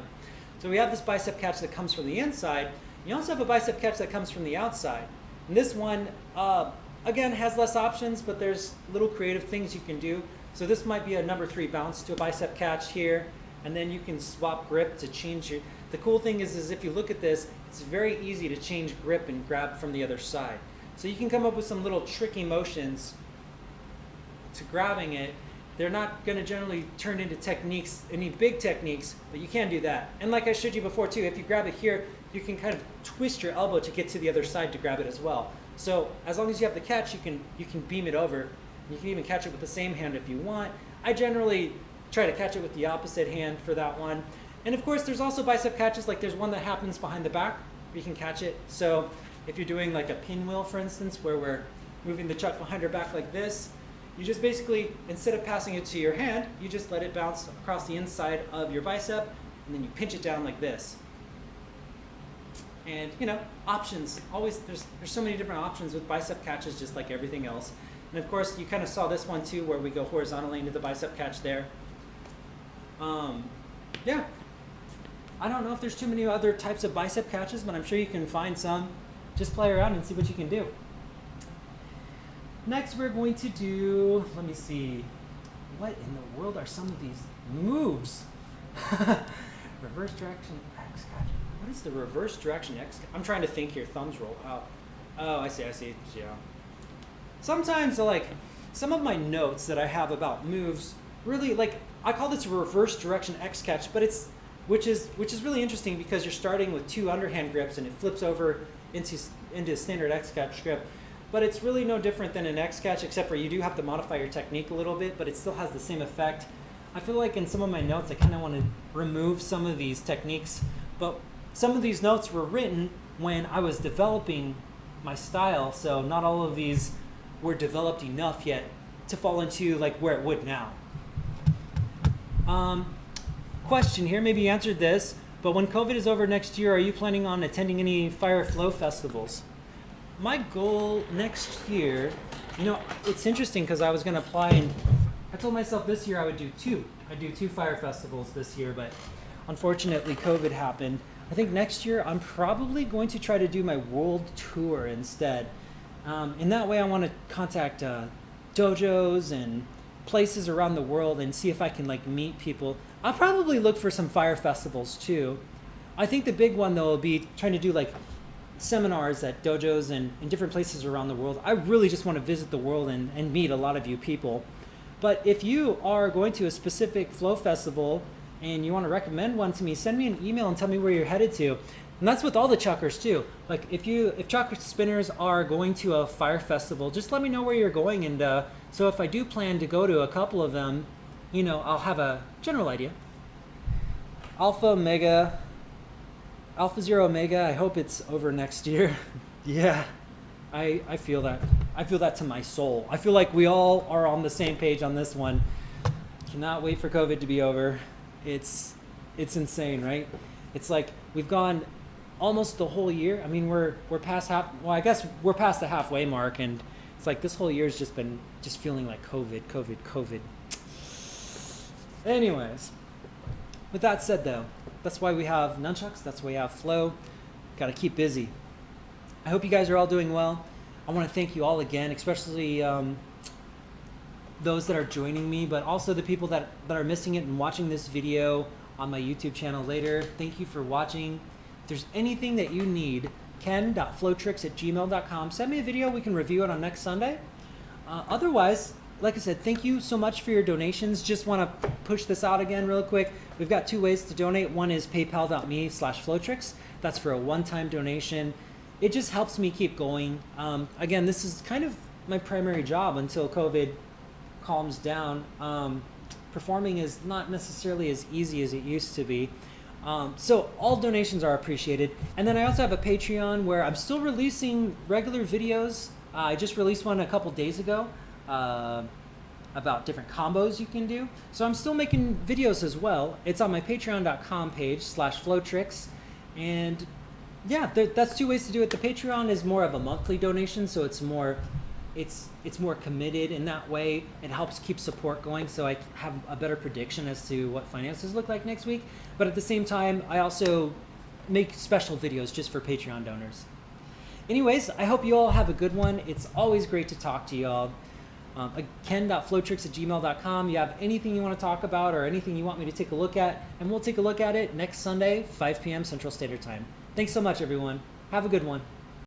So we have this bicep catch that comes from the inside. You also have a bicep catch that comes from the outside. And this one, again, has less options, but there's little creative things you can do. So this might be a number 3 bounce to a bicep catch here, and then you can swap grip to change your... The cool thing is if you look at this, it's very easy to change grip and grab from the other side. So you can come up with some little tricky motions to grabbing it. They're not going to generally turn into techniques, any big techniques, but you can do that. And like I showed you before too, if you grab it here, you can kind of twist your elbow to get to the other side to grab it as well. So as long as you have the catch, you can beam it over. You can even catch it with the same hand if you want. I generally try to catch it with the opposite hand for that one. And of course, there's also bicep catches, like there's one that happens behind the back where you can catch it. So if you're doing like a pinwheel, for instance, where we're moving the chuck behind our back like this, you just basically, instead of passing it to your hand, you just let it bounce across the inside of your bicep, and then you pinch it down like this. And you know, options, always, there's so many different options with bicep catches, just like everything else. And of course, you kind of saw this one too, where we go horizontally into the bicep catch there. Yeah, I don't know if there's too many other types of bicep catches, but I'm sure you can find some. Just play around and see what you can do. Next, we're going to do, let me see, what in the world are some of these moves? Reverse direction X catch. What is the reverse direction X? I'm trying to think here. Thumbs roll out. Oh, I see. Yeah. Sometimes, like, some of my notes that I have about moves, really, like, I call this a reverse direction X catch, but which is really interesting because you're starting with 2 underhand grips and it flips over into standard X catch grip. But it's really no different than an X catch, except for you do have to modify your technique a little bit, but it still has the same effect. I feel like in some of my notes, I kind of want to remove some of these techniques, but some of these notes were written when I was developing my style, so not all of these were developed enough yet to fall into like where it would now. Question here, maybe you answered this, but when COVID is over next year, are you planning on attending any fire flow festivals? My goal next year, you know, it's interesting because I was going to apply and I told myself this year I would do 2. I'd do 2 fire festivals this year, but unfortunately COVID happened. I think next year I'm probably going to try to do my world tour instead. In that way I want to contact dojos and places around the world and see if I can like meet people. I'll probably look for some fire festivals too. I think the big one though will be trying to do like seminars at dojos and in different places around the world. I really just want to visit the world and meet a lot of you people. But if you are going to a specific flow festival and you want to recommend one to me, send me an email and tell me where you're headed to. And that's with all the chuckers too. Like if chucker spinners are going to a fire festival, just let me know where you're going. And so if I do plan to go to a couple of them, you know, I'll have a general idea. Alpha Zero Omega, I hope it's over next year. Yeah, I feel that. I feel that to my soul. I feel like we all are on the same page on this one. Cannot wait for COVID to be over. It's insane, right? It's like we've gone almost the whole year. I mean, we're past half. Well, I guess we're past the halfway mark, and it's like this whole year's just been feeling like COVID. Anyways, with that said, though, that's why we have Nunchucks. That's why we have Flow. Got to keep busy. I hope you guys are all doing well. I want to thank you all again, especially those that are joining me, but also the people that are missing it and watching this video on my YouTube channel later. Thank you for watching. If there's anything that you need, ken.flowtricks@gmail.com. Send me a video. We can review it on next Sunday. Otherwise, like I said, thank you so much for your donations. Just want to push this out again real quick. We've got 2 ways to donate. One is paypal.me/flowtricks. That's for a one-time donation. It just helps me keep going. Again, this is kind of my primary job until COVID calms down. Performing is not necessarily as easy as it used to be. So all donations are appreciated. And then I also have a Patreon where I'm still releasing regular videos. I just released one a couple days ago about different combos you can do. So I'm still making videos as well. It's on my patreon.com page /flowtricks. And yeah, that's 2 ways to do it. The Patreon is more of a monthly donation, so it's more committed in that way. It helps keep support going, so I have a better prediction as to what finances look like next week. But at the same time, I also make special videos just for Patreon donors. Anyways, I hope you all have a good one. It's always great to talk to you all. Ken.flowtricks@gmail.com. You have anything you want to talk about or anything you want me to take a look at, and we'll take a look at it next Sunday, 5 p.m. Central Standard Time. Thanks so much, everyone. Have a good one.